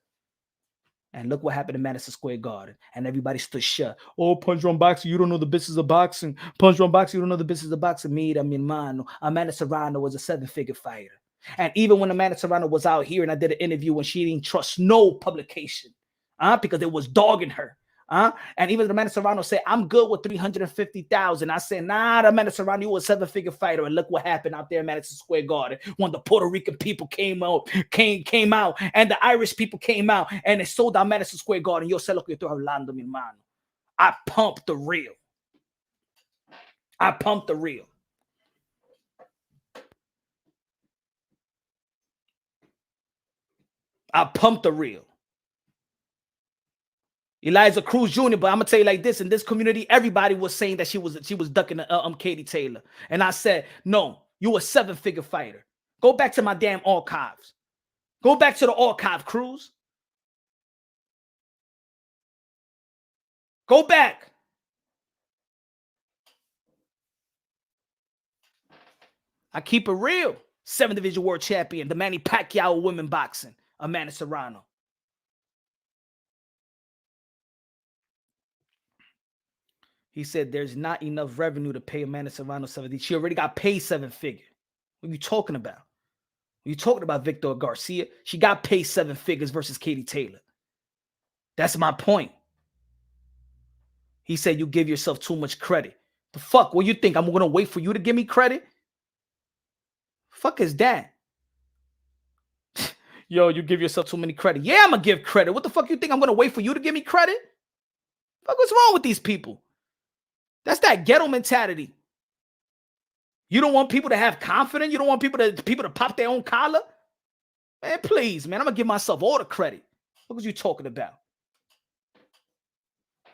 And look what happened in Madison Square Garden. And everybody stood shut. Oh, Punch Drunk Boxing, you don't know the business of boxing. Punch Drunk Boxing, you don't know the business of boxing. Mira, mi hermano. Amanda Serrano was a 7-figure fighter. And even when Amanda Serrano was out here and I did an interview when she didn't trust no publication, because it was dogging her. And even Amanda Serrano said, I'm good with $350,000. I said, nah, Amanda Serrano, you was a 7-figure fighter. And look what happened out there in Madison Square Garden when the Puerto Rican people came out and the Irish people came out and they sold out Madison Square Garden. Yo sé lo que estoy hablando, mi hermano. I pumped the real. I pumped the real. I pumped the real. Eliza Cruz Jr., but I'm gonna tell you like this: in this community, everybody was saying that she was ducking Katie Taylor, and I said, no, you a 7-figure fighter. Go back to my damn archives. Go back to the archive, Cruz. Go back. I keep it real. 7th division world champion, the Manny Pacquiao of women boxing, Amanda Serrano. He said there's not enough revenue to pay Amanda Serrano 70. She already got paid 7-figure. What are you talking about? You talking about Victor Garcia? She got paid 7 figures versus Katie Taylor. That's my point. He said you give yourself too much credit. The fuck? What you think? I'm gonna wait for you to give me credit? Fuck is that? Yo, you give yourself too many credit. Yeah, I'm gonna give credit. What the fuck you think? I'm gonna wait for you to give me credit? Fuck, what's wrong with these people? That's that ghetto mentality. You don't want people to have confidence. You don't want people to pop their own collar. Man, please, man. I'm gonna give myself all the credit. What was you talking about?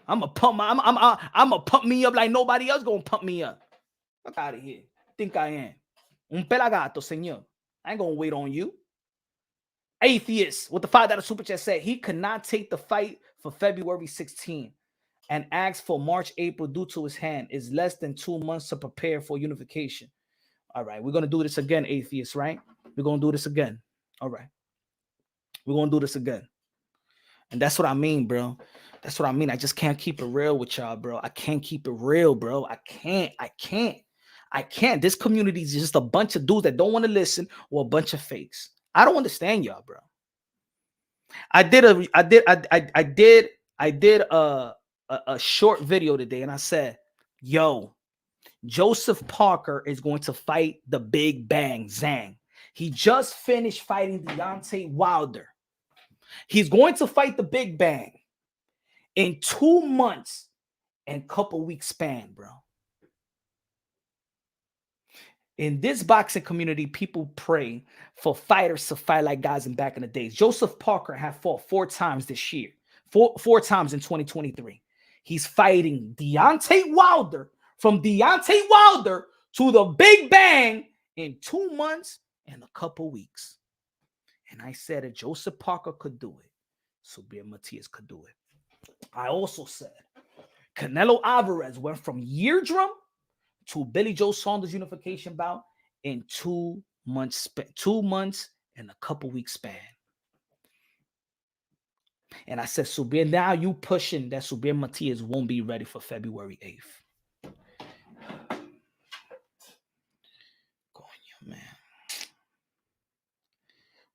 I'm gonna pump me up like nobody else gonna pump me up. Fuck out of here. Think I am. Un pelagato, señor. I ain't gonna wait on you. Atheist with the $5 super chat said he could not take the fight for February 16 and asked for March, April due to his hand. Is less than 2 months to prepare for unification. All right, we're gonna do this again, atheist, right? We're gonna do this again. All right. We're gonna do this again. And that's what I mean, bro. That's what I mean. I just can't keep it real with y'all, bro. I can't keep it real, bro. I can't. This community is just a bunch of dudes that don't want to listen or a bunch of fakes. I don't understand y'all, bro. I did a short video today, and I said, yo, Joseph Parker is going to fight the Big Bang Zhang. He just finished fighting Deontay Wilder. He's going to fight the Big Bang in 2 months and couple weeks span, bro. In this boxing community, people pray for fighters to fight like guys in back in the days. Joseph Parker had fought 4 times this year, four times in 2023. He's fighting Deontay Wilder, from Deontay Wilder to the Big Bang in 2 months and a couple weeks. And I said if Joseph Parker could do it, Subriel Matias could do it. I also said Canelo Alvarez went from eardrum to Billy Joe Saunders unification bout in 2 months, 2 months and a couple weeks span. And I said, Subriel, now you pushing that Subriel Matias won't be ready for February 8th. Coño, man.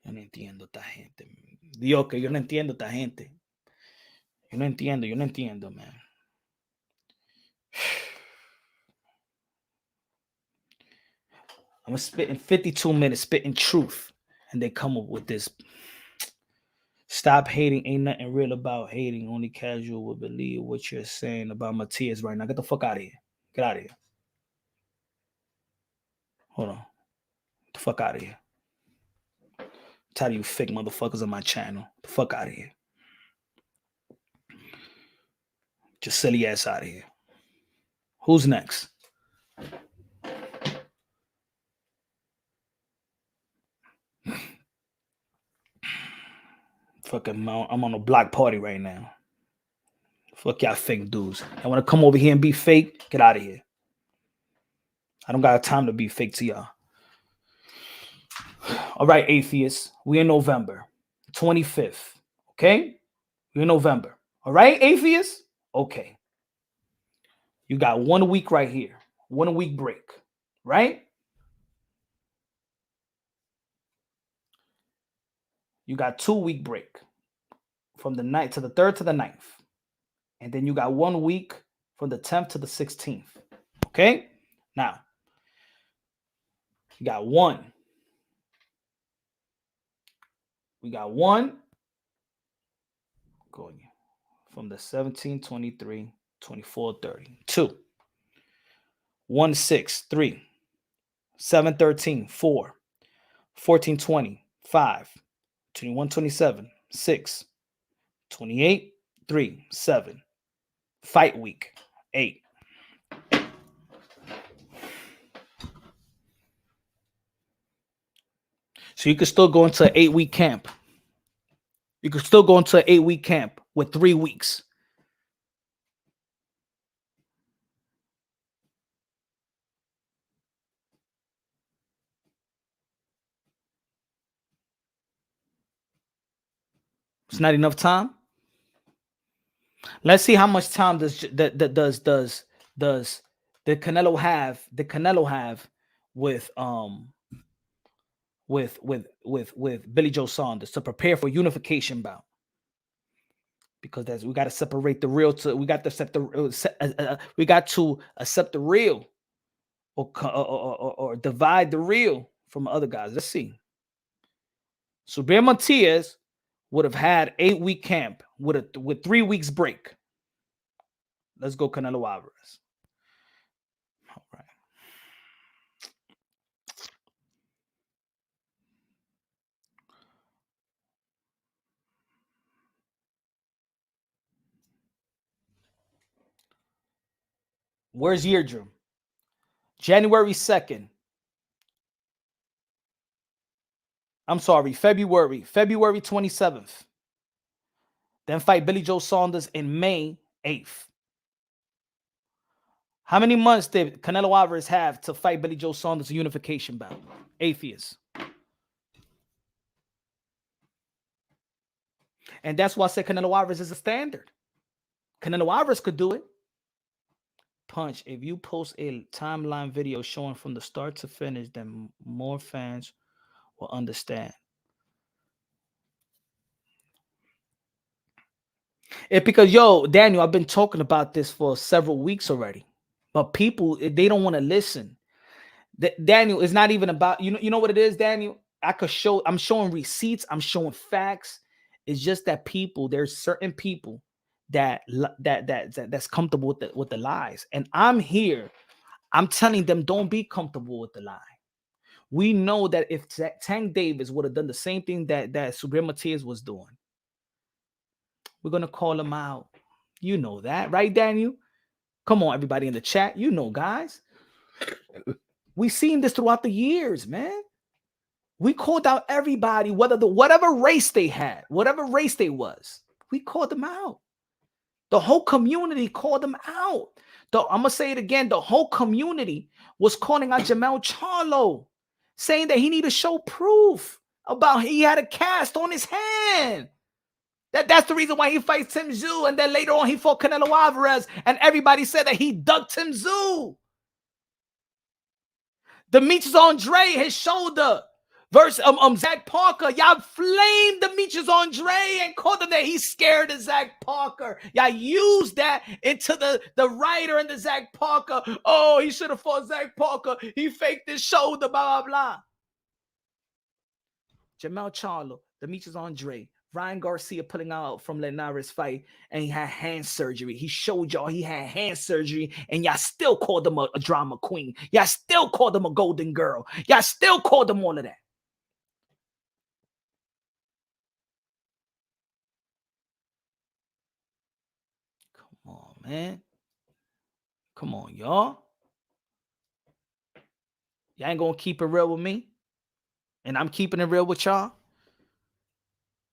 Yo no entiendo esta gente. Dios, que yo no entiendo esta gente. Yo no entiendo, man. I'm spitting 52 minutes, spitting truth, and they come up with this. Stop hating. Ain't nothing real about hating. Only casual will believe what you're saying about Matias right now. Get the fuck out of here. Get out of here. Hold on. Get the fuck out of here. I'm tired of you fake motherfuckers on my channel. Get the fuck out of here. Just silly ass out of here. Who's next? Fucking, I'm on a block party right now. Fuck y'all fake dudes. I want to come over here and be fake. Get out of here. I don't got time to be fake to y'all. All right, atheists. We in November 25th. Okay? We're in November. All right, atheists? Okay. You got 1 week right here. 1 week break. Right? You got 2 week break from the 9th to the 3rd to the 9th. And then you got 1 week from the 10th to the 16th. Okay? Now, you got one. We got one going from the 17, 23, 24, 30. 2. 1, 6, 3. 7, 13, 4. 14, 20, 5. 21, 27, 6. 28, 3, 7. Fight week 8. So you could still go into an 8-week camp. You could still go into an 8-week camp with 3 weeks. It's not enough time. Let's see how much time does the Canelo have? The Canelo have with Billy Joe Saunders to prepare for unification bout. Because we got to separate the real we got to accept the real or divide the real from other guys. Let's see. Subriel Matias would have had 8-week camp with 3 weeks break. Let's go Canelo Alvarez. All right. Where's Yeardrum? January 2nd. I'm sorry, February 27th. Then fight Billy Joe Saunders in May 8th. How many months did Canelo Alvarez have to fight Billy Joe Saunders unification bout? 8 years. And that's why I said Canelo Alvarez is a standard. Canelo Alvarez could do it. Punch, if you post a timeline video showing from the start to finish, then more fans will understand. It's because, yo, Daniel, I've been talking about this for several weeks already. But people, they don't want to listen. Daniel, it's not even about, you know what it is, Daniel? I'm showing receipts, I'm showing facts. It's just that there's certain people that's comfortable with the lies. And I'm here, I'm telling them, don't be comfortable with the lie. We know that if Tank Davis would have done the same thing that Subriel Matias was doing, we're going to call him out. You know that, right, Daniel? Come on, everybody in the chat. You know, guys. We've seen this throughout the years, man. We called out everybody, whatever race they had, whatever race they was. We called them out. The whole community called them out. I'm going to say it again. The whole community was calling out Jermell Charlo, saying that he needed to show proof about he had a cast on his hand. That's the reason why he fights Tim Tszyu. And then later on, he fought Canelo Alvarez. And everybody said that he ducked Tim Tszyu. Demetrius Andre, his shoulder, versus Zach Parker. Y'all flamed Demetrius Andre and called him that he's scared of Zach Parker. Y'all used that into the writer and the Zach Parker. Oh, he should have fought Zach Parker. He faked his shoulder, blah, blah, blah. Jermell Charlo, Demetrius Andre, Ryan Garcia pulling out from Linares' fight, and he had hand surgery. He showed y'all he had hand surgery, and y'all still called him a drama queen. Y'all still called him a golden girl. Y'all still called him all of that. Come on, man. Come on, y'all. Y'all ain't gonna keep it real with me, and I'm keeping it real with y'all.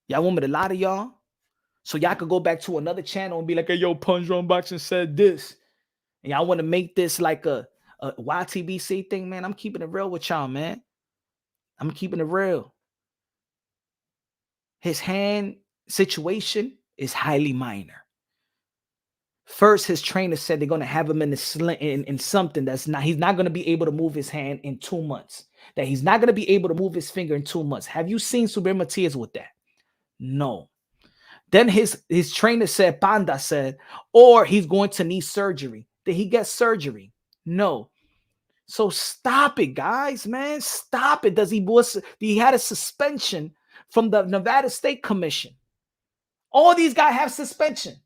Y'all want me to lie to y'all? So y'all could go back to another channel and be like, hey, yo, Punch Drunk Boxing said this. And y'all want to make this like a YTBC thing, man. I'm keeping it real with y'all, man. I'm keeping it real. His hand situation is highly minor. First, his trainer said they're going to have him in something that's not, he's not going to be able to move his hand in 2 months. That he's not going to be able to move his finger in 2 months. Have you seen Subriel Matias with that? No. Then his trainer said, Panda said, or he's going to need surgery. Did he get surgery? No. So stop it, guys, man. Stop it. He had a suspension from the Nevada State Commission. All these guys have suspension.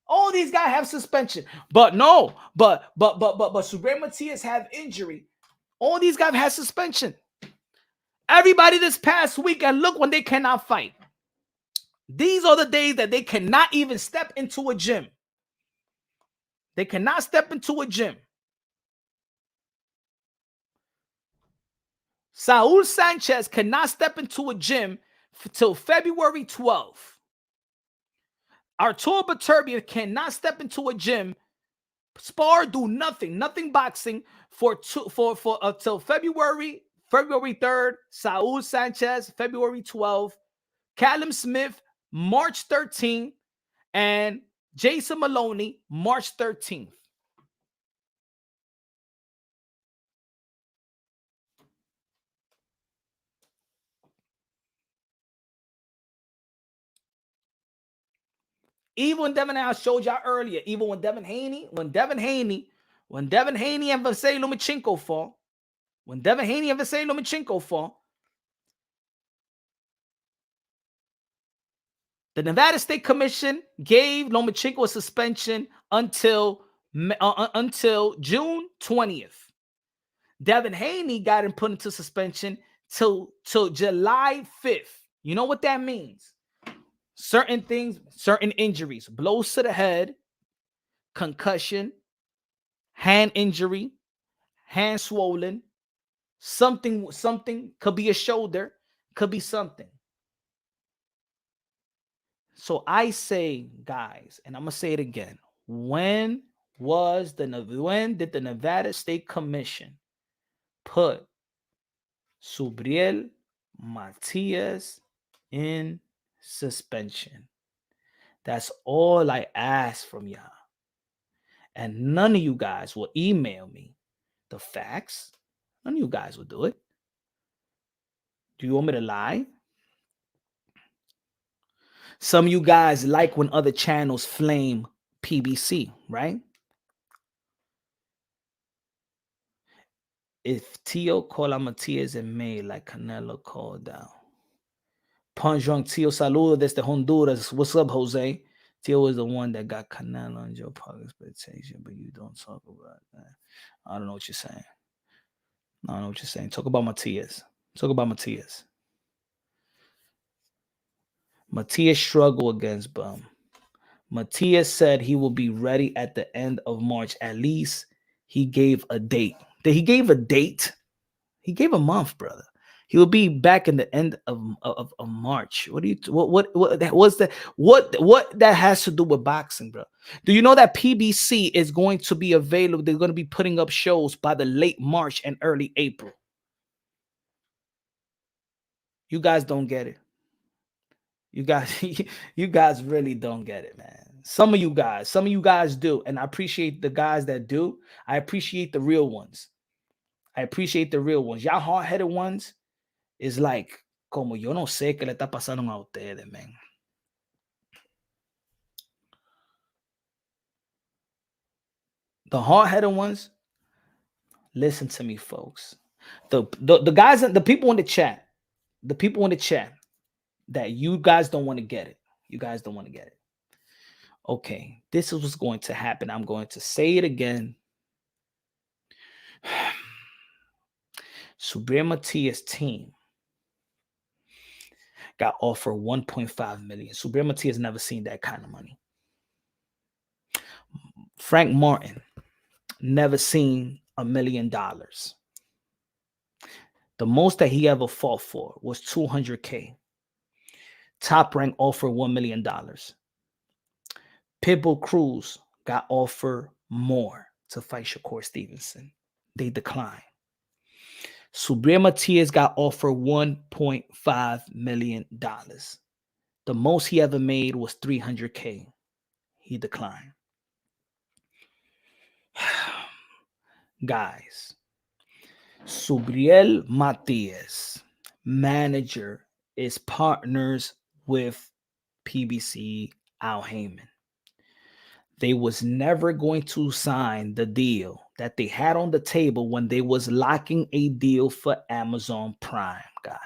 All these guys have suspension. But no, but Subriel Matias have injury. All these guys have suspension. Everybody this past week, and look when they cannot fight. These are the days that they cannot even step into a gym. They cannot step into a gym. Saul Sanchez cannot step into a gym till February 12th. Artur Beterbiev cannot step into a gym, spar, do nothing boxing till February 3rd. Saul Sanchez, February 12th. Callum Smith, March 13th. And Jason Maloney, March 13th. Even when Devin, I showed y'all earlier, even when Devin Haney and Vasily Lomachenko fought, the Nevada State Commission gave Lomachenko a suspension until June 20th. Devin Haney got him put into suspension till July 5th. You know what that means? Certain things, certain injuries, blows to the head, concussion, hand injury, hand swollen, something could be a shoulder, could be something. So I say, guys, and I'm gonna say it again. When did the Nevada State Commission put Subriel, Matias in suspension? That's all I ask from y'all. And none of you guys will email me the facts. None of you guys will do it. Do you want me to lie? Some of you guys like when other channels flame PBC, right? If Tio call a Matias in May like Canelo called down. Panjong Tio saludo desde Honduras. What's up, Jose? Tio is the one that got Canelo on Joe Park expectation, but you don't talk about that. I don't know what you're saying. I don't know what you're saying. Talk about Matias. Matias struggled against Bum. Matias said he will be ready at the end of March. At least he gave a date. He gave a date. He gave a month, brother. He will be back in the end of March. What that has to do with boxing, bro? Do you know that PBC is going to be available? They're going to be putting up shows by the late March and early April. You guys don't get it. You guys really don't get it, man. Some of you guys do, and I appreciate the guys that do. I appreciate the real ones. Y'all hard-headed ones is like, como yo no sé qué le está pasando a ustedes, man. The hard-headed ones, listen to me, folks. The guys, the people in the chat, that you guys don't want to get it. Okay, this is what's going to happen. I'm going to say it again. Subriel Matias' team got offered $1.5 million. Subriel Matias never seen that kind of money. Frank Martin never seen $1 million. The most that he ever fought for was $200K. Top Rank offered $1 million. Pitbull Cruz got offered more to fight Shakur Stevenson. They declined. Subriel Matias got offered $1.5 million. The most he ever made was $300K. He declined. Guys, Subriel Matias, manager, is partners with PBC Al Heyman. They was never going to sign the deal that they had on the table when they was locking a deal for Amazon Prime, guys.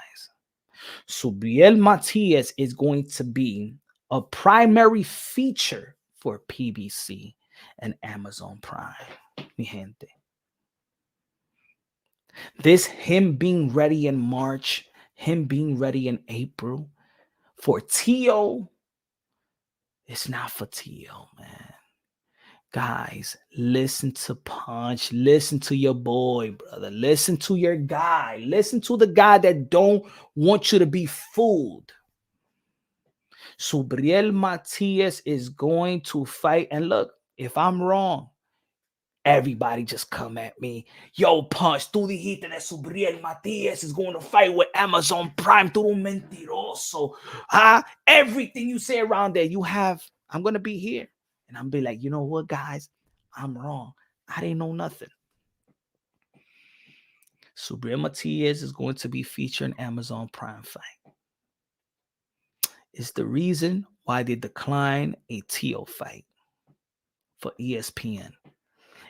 Subriel Matias is going to be a primary feature for PBC and Amazon Prime, mi gente. This him being ready in March, him being ready in April, For Tio, it's not for Tio, man. Guys, listen to Punch. Listen to your boy, brother. Listen to your guy. Listen to the guy that don't want you to be fooled. Subriel Matias is going to fight. And look, if I'm wrong, everybody just come at me. Yo, Punch, tú dijiste that Subriel Matias is going to fight with Amazon Prime. Tú un mentiroso. Everything you say around there, you have. I'm going to be here. And I'm be like, you know what, guys? I'm wrong. I didn't know nothing. Subriel Matias is going to be featured in Amazon Prime fight. It's the reason why they decline a Tio fight for ESPN.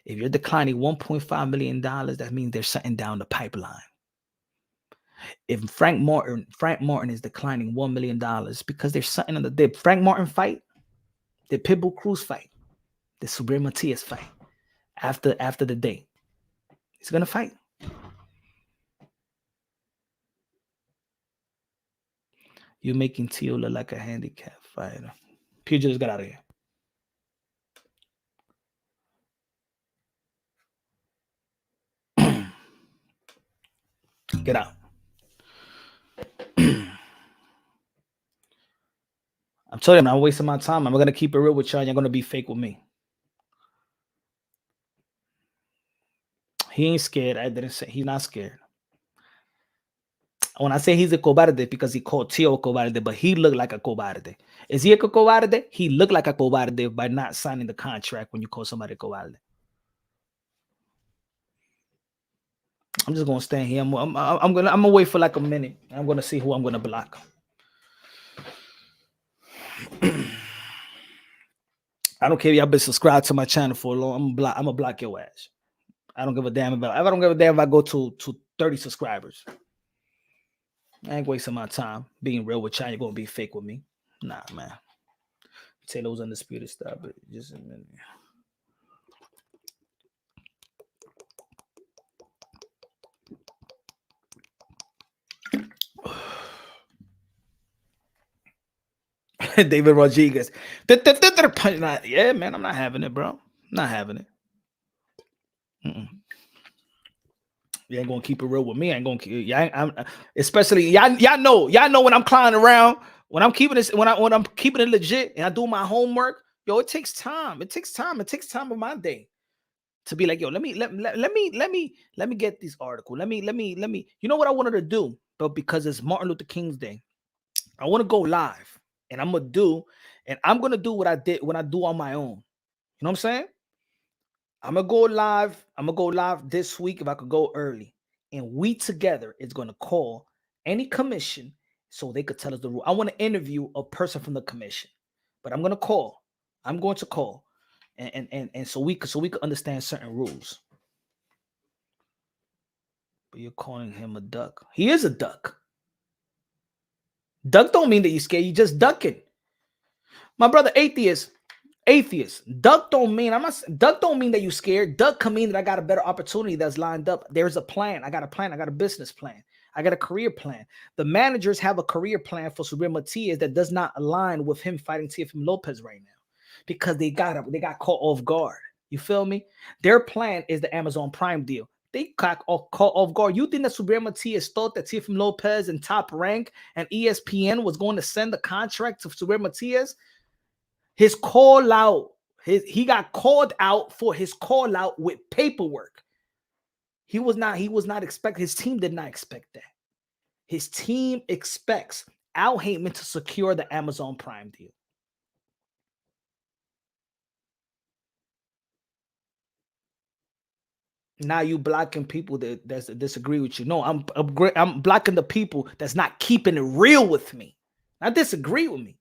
If you're declining $1.5 million, that means they're shutting down the pipeline. If Frank Martin is declining $1 million because they're shutting on the Frank Martin fight, the Pitbull Cruz fight, the Subriel Matias fight, after the day, he's gonna fight. You're making Tio look like a handicap fighter. Pugilist, get out of here. Get out. I'm telling you, I'm not wasting my time. I'm gonna keep it real with y'all. You're gonna be fake with me. He ain't scared. I didn't say he's not scared. When I say he's a cobarde, because he called Tio a cobarde, but he looked like a cobarde. Is he a cobarde? He looked like a cobarde by not signing the contract when you call somebody a cobarde. I'm just gonna stand here. I'm gonna wait for like a minute. I'm gonna see who I'm gonna block. I don't care if y'all been subscribed to my channel for long. I'm gonna block your ass. I don't give a damn about. I don't give a damn if I go to 30 subscribers. I ain't wasting my time being real with y'all. You're gonna be fake with me. Nah, man. Taylor's undisputed stuff, but just a minute. David Rodriguez. Yeah, man, I'm not having it, bro. I'm not having it. You ain't gonna keep it real with me. I ain't gonna keep. I'm especially y'all know when I'm climbing around, when I'm keeping this, when I'm keeping it legit and I do my homework. Yo, it takes time. It takes time. It takes time of my day to be like, yo, let me get this article. Let me. You know what I wanted to do, but because it's Martin Luther King's Day, I want to go live, and I'm gonna do what I did when I do on my own. You know what I'm saying? I'm gonna go live this week if I could go early, and we together is gonna call any commission so they could tell us the rule. I want to interview a person from the commission, but I'm going to call, and so we could understand certain rules. But you're calling him a duck. He is a duck. Duck don't mean that you're scared. You just ducking. My brother, atheist. Duck don't mean duck don't mean that you scared. Duck can mean that I got a better opportunity that's lined up. There's a plan. I got a plan. I got a business plan. I got a career plan. The managers have a career plan for Subriel Matias that does not align with him fighting Teofimo Lopez right now because they got caught off guard. You feel me? Their plan is the Amazon Prime deal. They caught off guard. You think that Subriel Matias thought that Teofimo Lopez in Top Rank and ESPN was going to send the contract to Subriel Matias? His call out, he got called out for his call out with paperwork. He was not expecting, his team did not expect that. His team expects Al Heyman to secure the Amazon Prime deal. Now you blocking people that disagree with you. No, I'm blocking the people that's not keeping it real with me. Not disagree with me.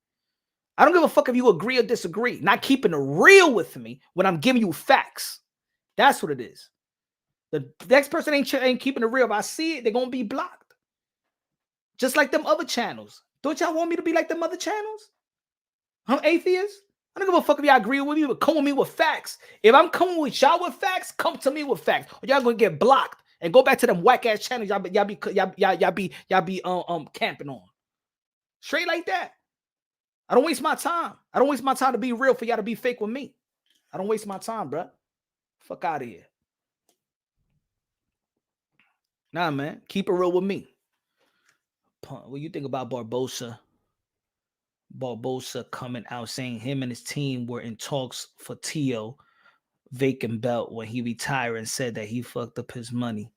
I don't give a fuck if you agree or disagree. Not keeping it real with me when I'm giving you facts. That's what it is. The next person ain't keeping it real. If I see it, they're going to be blocked. Just like them other channels. Don't y'all want me to be like them other channels? I'm atheist. I don't give a fuck if y'all agree with me, but come with me with facts. If I'm coming with y'all with facts, come to me with facts. Or y'all going to get blocked and go back to them whack-ass channels y'all be camping on. Straight like that. I don't waste my time. I don't waste my time to be real for y'all to be fake with me. I don't waste my time, bro. Fuck out of here. Nah, man. Keep it real with me. What you think about Barbosa? Barbosa coming out saying him and his team were in talks for Tio vacant belt when he retired and said that he fucked up his money.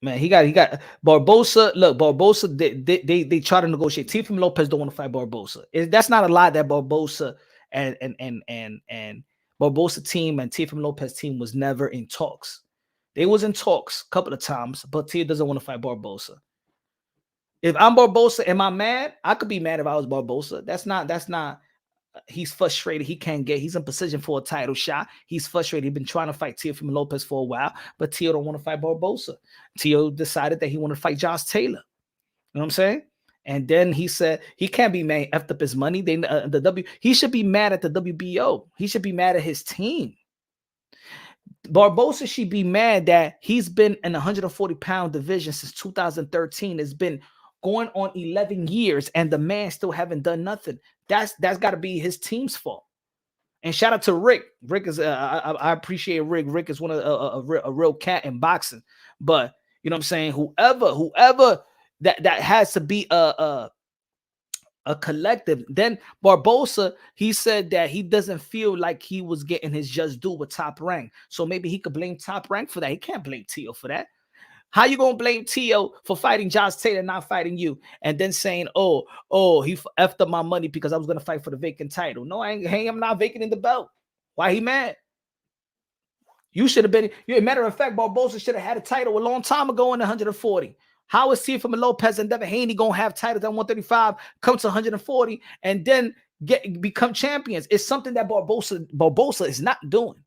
Man, he got Barbosa. Look, Barbosa, they try to negotiate. Teofimo Lopez don't want to fight Barbosa. That's not a lie that Barbosa and Barbosa team and Teofimo Lopez team was never in talks. They was in talks a couple of times, but Tio doesn't want to fight Barbosa. If I'm Barbosa, am I mad? I could be mad if I was Barbosa. That's not. He's frustrated. He's in position for a title shot. He's frustrated. He's been trying to fight Teofimo Lopez for a while, but Tio don't want to fight Barbosa. Tio decided that he wanted to fight Josh Taylor. You know what I'm saying? And then he said he can't be mad effed up his money. He should be mad at the WBO. He should be mad at his team. Barbosa should be mad that he's been in the 140-pound division since 2013. It's been going on 11 years, and the man still haven't done nothing. That's got to be his team's fault. And shout out to Rick. Rick is I appreciate Rick. Rick is one of a real cat in boxing. But you know what I'm saying? Whoever that has to be a collective. Then Barbosa, he said that he doesn't feel like he was getting his just due with Top Rank. So maybe he could blame Top Rank for that. He can't blame Tio for that. How you gonna blame Tio for fighting Josh Taylor, not fighting you, and then saying, "Oh, he effed up my money because I was gonna fight for the vacant title"? No, I'm not vacating the belt. Why he mad? You should have been. Matter of fact, Barbosa should have had a title a long time ago in 140. How is Teofimo Lopez and Devin Haney gonna have titles at 135, come to 140, and then become champions? It's something that Barbosa is not doing.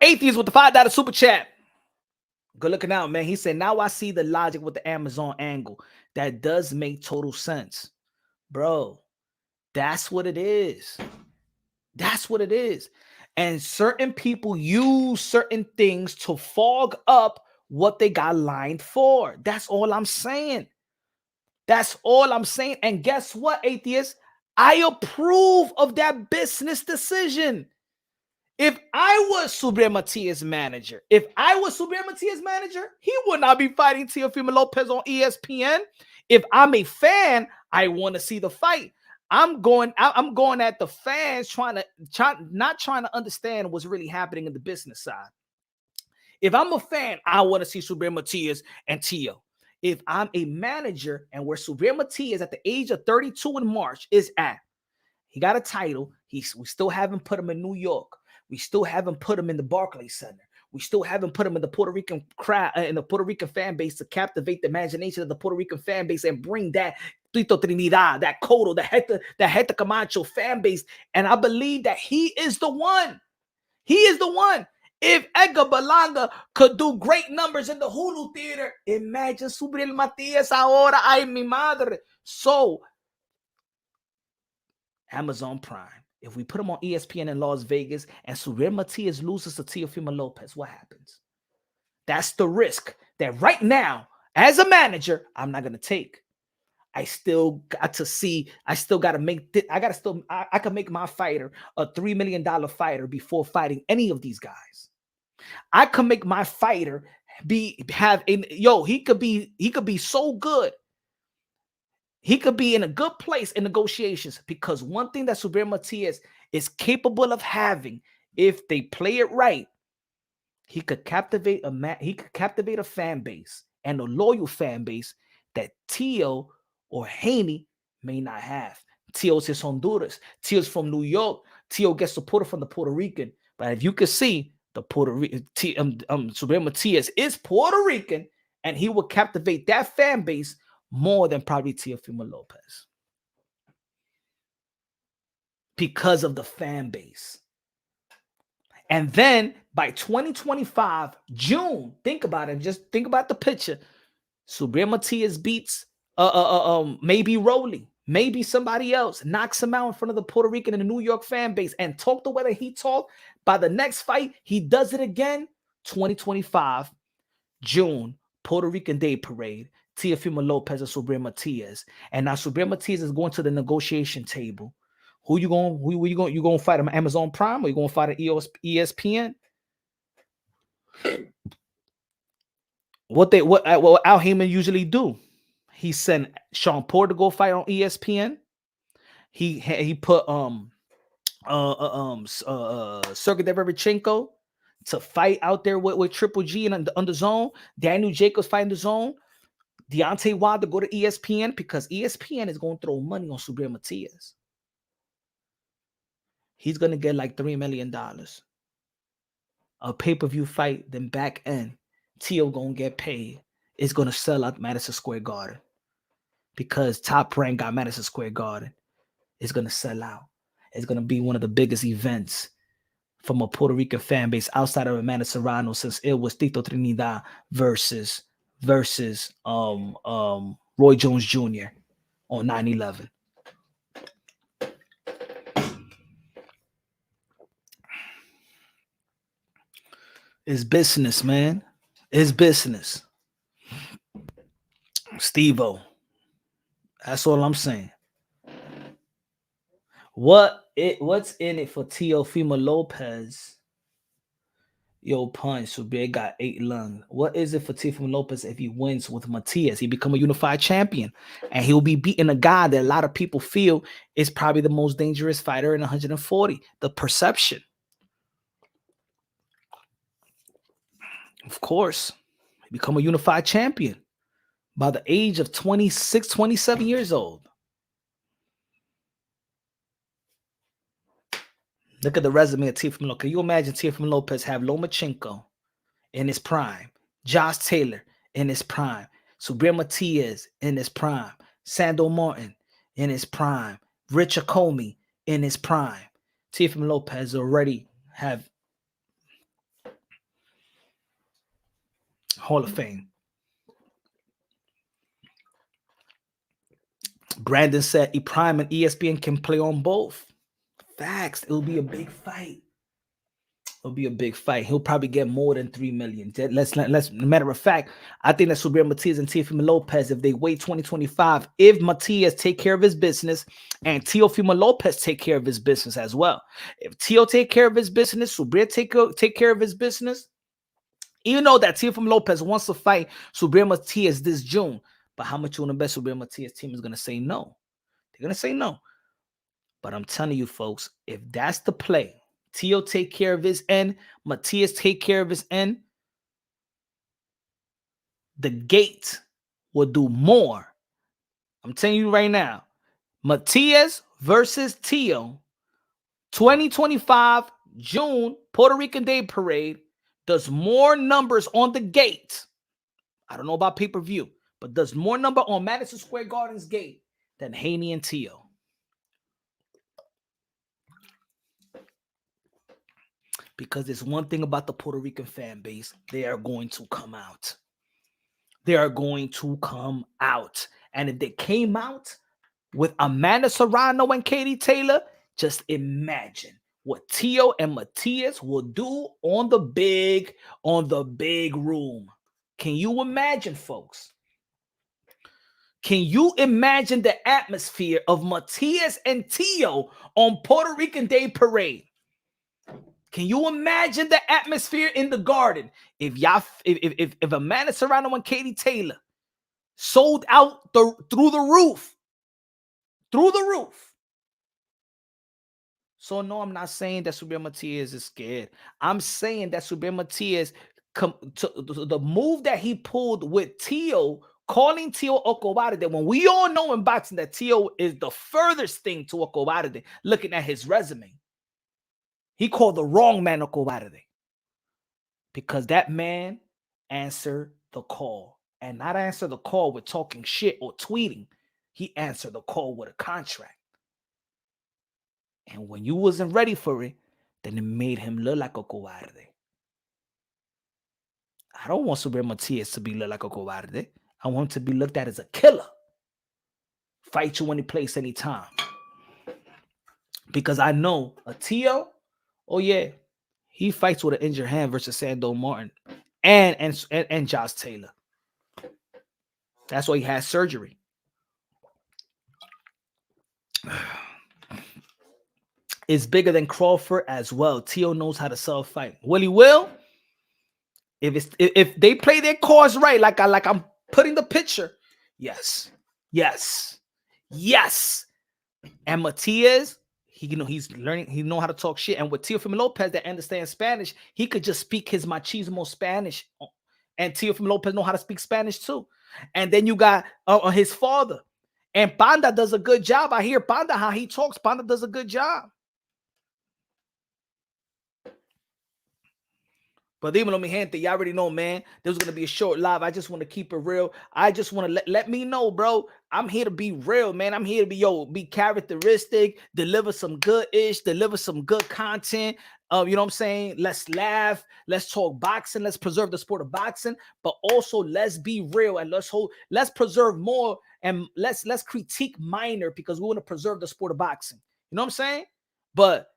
Atheist with the $5 super chat. Good looking out, man. He said, now I see the logic with the Amazon angle. That does make total sense. Bro, that's what it is. That's what it is. And certain people use certain things to fog up what they got lined for. That's all I'm saying. That's all I'm saying. And guess what, Atheist? I approve of that business decision. If I was Subriel Matias' manager, he would not be fighting Teofimo Lopez on ESPN. If I'm a fan, I want to see the fight. I'm going at the fans, not trying to understand what's really happening in the business side. If I'm a fan, I want to see Subriel Matias and Tio. If I'm a manager and where Subriel Matias at the age of 32 in March is at, he got a title. We still haven't put him in New York. We still haven't put him in the Barclays Center. We still haven't put him in the Puerto Rican crowd, in the Puerto Rican fan base to captivate the imagination of the Puerto Rican fan base and bring that Tito Trinidad, that Cotto, that Hector Camacho fan base. And I believe that he is the one. He is the one. If Edgar Berlanga could do great numbers in the Hulu Theater, imagine Subriel Matias ahora, ay mi madre. So, Amazon Prime. If we put him on ESPN in Las Vegas and Subriel Matias loses to Teofimo Lopez, what happens? That's the risk that right now, as a manager, I'm not going to take. I still got to see. I still got to make. I can make my fighter a $3 million fighter before fighting any of these guys. I can make my fighter he could be so good. He could be in a good place in negotiations because one thing that Subriel Matias is capable of having, if they play it right, he could captivate a fan base and a loyal fan base that Tio or Haney may not have. Tio's is Honduras. Tio's from New York. Tio gets supported from the Puerto Rican. But if you can see, the Puerto Rican Subriel Matias is Puerto Rican, and he will captivate that fan base more than probably Teofimo Lopez because of the fan base. And then by 2025, June, think about it. Just think about the picture. Subriel Matias beats maybe Rolly, maybe somebody else, knocks him out in front of the Puerto Rican and the New York fan base, and talk the way that he talked. By the next fight, he does it again. 2025, June, Puerto Rican Day Parade. Teofimo Lopez and Subriel Matias. And now Subriel Matias is going to the negotiation table. Who you going to fight on Amazon Prime, or you going to fight at ESPN? What Al Heyman usually do? He sent Sean Porter to go fight on ESPN. He put Sergey Derevchenko to fight out there with Triple G and on the zone. Daniel Jacobs fighting the zone. Deontay Wilder go to ESPN because ESPN is going to throw money on Subriel Matias. He's going to get like $3 million. A pay-per-view fight, then back end, Tio going to get paid. It's going to sell out Madison Square Garden because Top Rank got Madison Square Garden. It's going to sell out. It's going to be one of the biggest events from a Puerto Rican fan base outside of Amanda Serrano since it was Tito Trinidad versus Roy Jones Jr. on 9/11. It's business, man. It's business. Steve-O. That's all I'm saying. What's in it for Teofimo Lopez? Yo, punch. Subriel got 8 lungs. What is it for Teofimo Lopez if he wins with Matias? He become a unified champion, and he'll be beating a guy that a lot of people feel is probably the most dangerous fighter in 140. The perception. Of course, he become a unified champion by the age of 26, 27 years old. Look at the resume of Teofimo Lopez. Can you imagine Teofimo Lopez have Lomachenko in his prime, Josh Taylor in his prime, Subriel Matias in his prime, Sando Martin in his prime, Richard Comey in his prime. Teofimo Lopez already have Hall of Fame. Brandon said Prime and ESPN can play on both. Facts. It'll be a big fight. It'll be a big fight. He'll probably get more than 3 million. Let's matter of fact, I think that Subriel Matias and Teofimo Lopez, if they wait 2025, if Matias take care of his business and Teofimo Lopez take care of his business as well. If Teo take care of his business, Subriel take care of his business. Even though that Teofimo Lopez wants to fight Subriel Matias this June, but how much you want to bet Subriel Matias team is going to say no? They're going to say no. But I'm telling you, folks, if that's the play, Teo take care of his end, Matias take care of his end, the gate will do more. I'm telling you right now, Matias versus Teo, 2025, June, Puerto Rican Day Parade, does more numbers on the gate. I don't know about pay-per-view, but does more number on Madison Square Garden's gate than Haney and Teo. Because there's one thing about the Puerto Rican fan base. They are going to come out. They are going to come out. And if they came out with Amanda Serrano and Katie Taylor, just imagine what Teo and Matias will do on the big room. Can you imagine, folks? Can you imagine the atmosphere of Matias and Teo on Puerto Rican Day Parade? Can you imagine the atmosphere in the Garden if Amanda Serrano and Katie Taylor sold out through the roof? Through the roof. So no, I'm not saying that Subriel Matias is scared. I'm saying that Subriel Matias, the move that he pulled with Teo, calling Teo Okobarde, when we all know in boxing that Teo is the furthest thing to Okobarde, looking at his resume. He called the wrong man Okobarde because that man answered the call, and not answer the call with talking shit or tweeting. He answered the call with a contract. And when you wasn't ready for it, then it made him look like a cobarde. I don't want Subriel Matias to be look like a cobarde. I want him to be looked at as a killer. Fight you any place, anytime. Because I know a Tio, oh yeah, he fights with an injured hand versus Sando Martin and Josh Taylor. That's why he had surgery. Is bigger than Crawford as well. Tio knows how to sell a fight. Willie will. If they play their cards right, like I'm putting the picture, yes. And Matias, he's learning. He know how to talk shit. And with Teofimo Lopez that understands Spanish, he could just speak his machismo Spanish. And Teofimo Lopez know how to speak Spanish too. And then you got his father. And Panda does a good job. I hear Panda how he talks. Panda does a good job. But dímelo, mi gente, y'all already know, man. There's going to be a short live. I just want to keep it real. I just want to let me know, bro. I'm here to be real, man. I'm here to be characteristic, deliver some good-ish, deliver some good content. You know what I'm saying? Let's laugh. Let's talk boxing. Let's preserve the sport of boxing. But also, let's be real and let's preserve more and let's critique minor because we want to preserve the sport of boxing. You know what I'm saying? But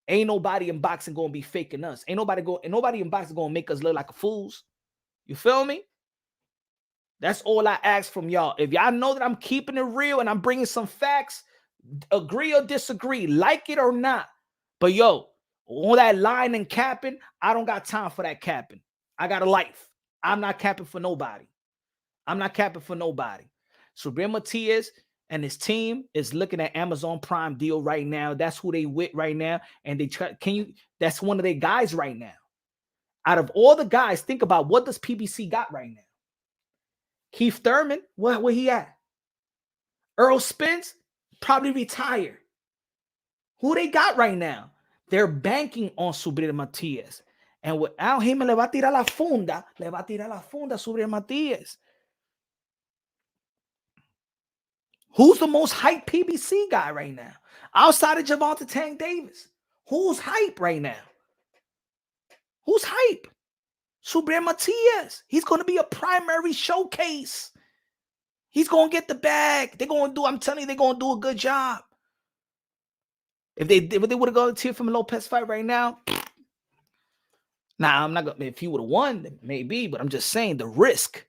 ain't nobody in boxing gonna be faking us. Ain't nobody in boxing gonna make us look like fools. You feel me? That's all I ask from y'all. If y'all know that I'm keeping it real and I'm bringing some facts, agree or disagree, like it or not. But yo, all that lying and capping, I don't got time for that capping. I got a life. I'm not capping for nobody. Subriel Matias and his team is looking at Amazon Prime deal right now. That's who they with right now. And that's one of their guys right now. Out of all the guys, think about what does PBC got right now? Keith Thurman, where he at? Earl Spence, probably retired. Who they got right now? They're banking on Subriel Matias. And without him, le va a tirar la funda Subriel Matias. Who's the most hyped PBC guy right now? Outside of Gervonta Tank Davis. Who's hype right now? Who's hype? Subriel Matias. He's going to be a primary showcase. He's going to get the bag. I'm telling you, they're going to do a good job. If they would have gone to Teofimo Lopez fight right now, I'm not going to, if he would have won, maybe, but I'm just saying the risk.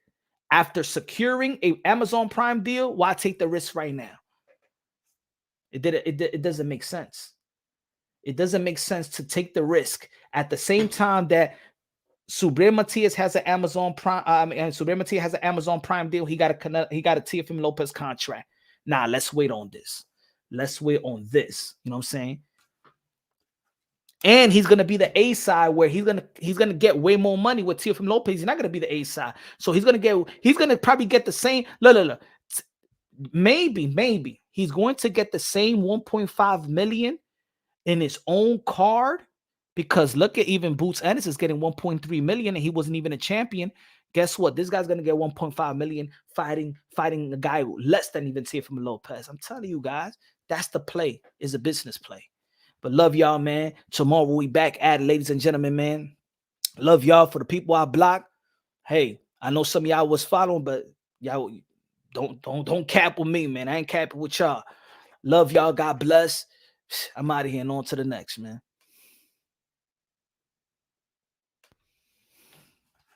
After securing a Amazon Prime deal, why take the risk right now? It doesn't make sense. It doesn't make sense to take the risk at the same time that Subriel Matias has an Amazon Prime. And Subriel Matias has an Amazon Prime deal. He got a Teofimo Lopez contract. Let's wait on this. Let's wait on this. You know what I'm saying? And he's gonna be the A side where he's gonna get way more money with Teofimo Lopez. He's not gonna be the A side, so he's gonna probably get the same. Look. Maybe he's going to get the same 1.5 million in his own card because look at even Boots Ennis is getting 1.3 million and he wasn't even a champion. Guess what? This guy's gonna get 1.5 million fighting a guy less than even Teofimo Lopez. I'm telling you guys, that's the play. Is a business play. But love y'all, man. Tomorrow we'll be back at it, ladies and gentlemen, man. Love y'all. For the people I blocked. Hey, I know some of y'all was following, but y'all don't cap with me, man. I ain't capping with y'all. Love y'all. God bless. I'm out of here and on to the next, man.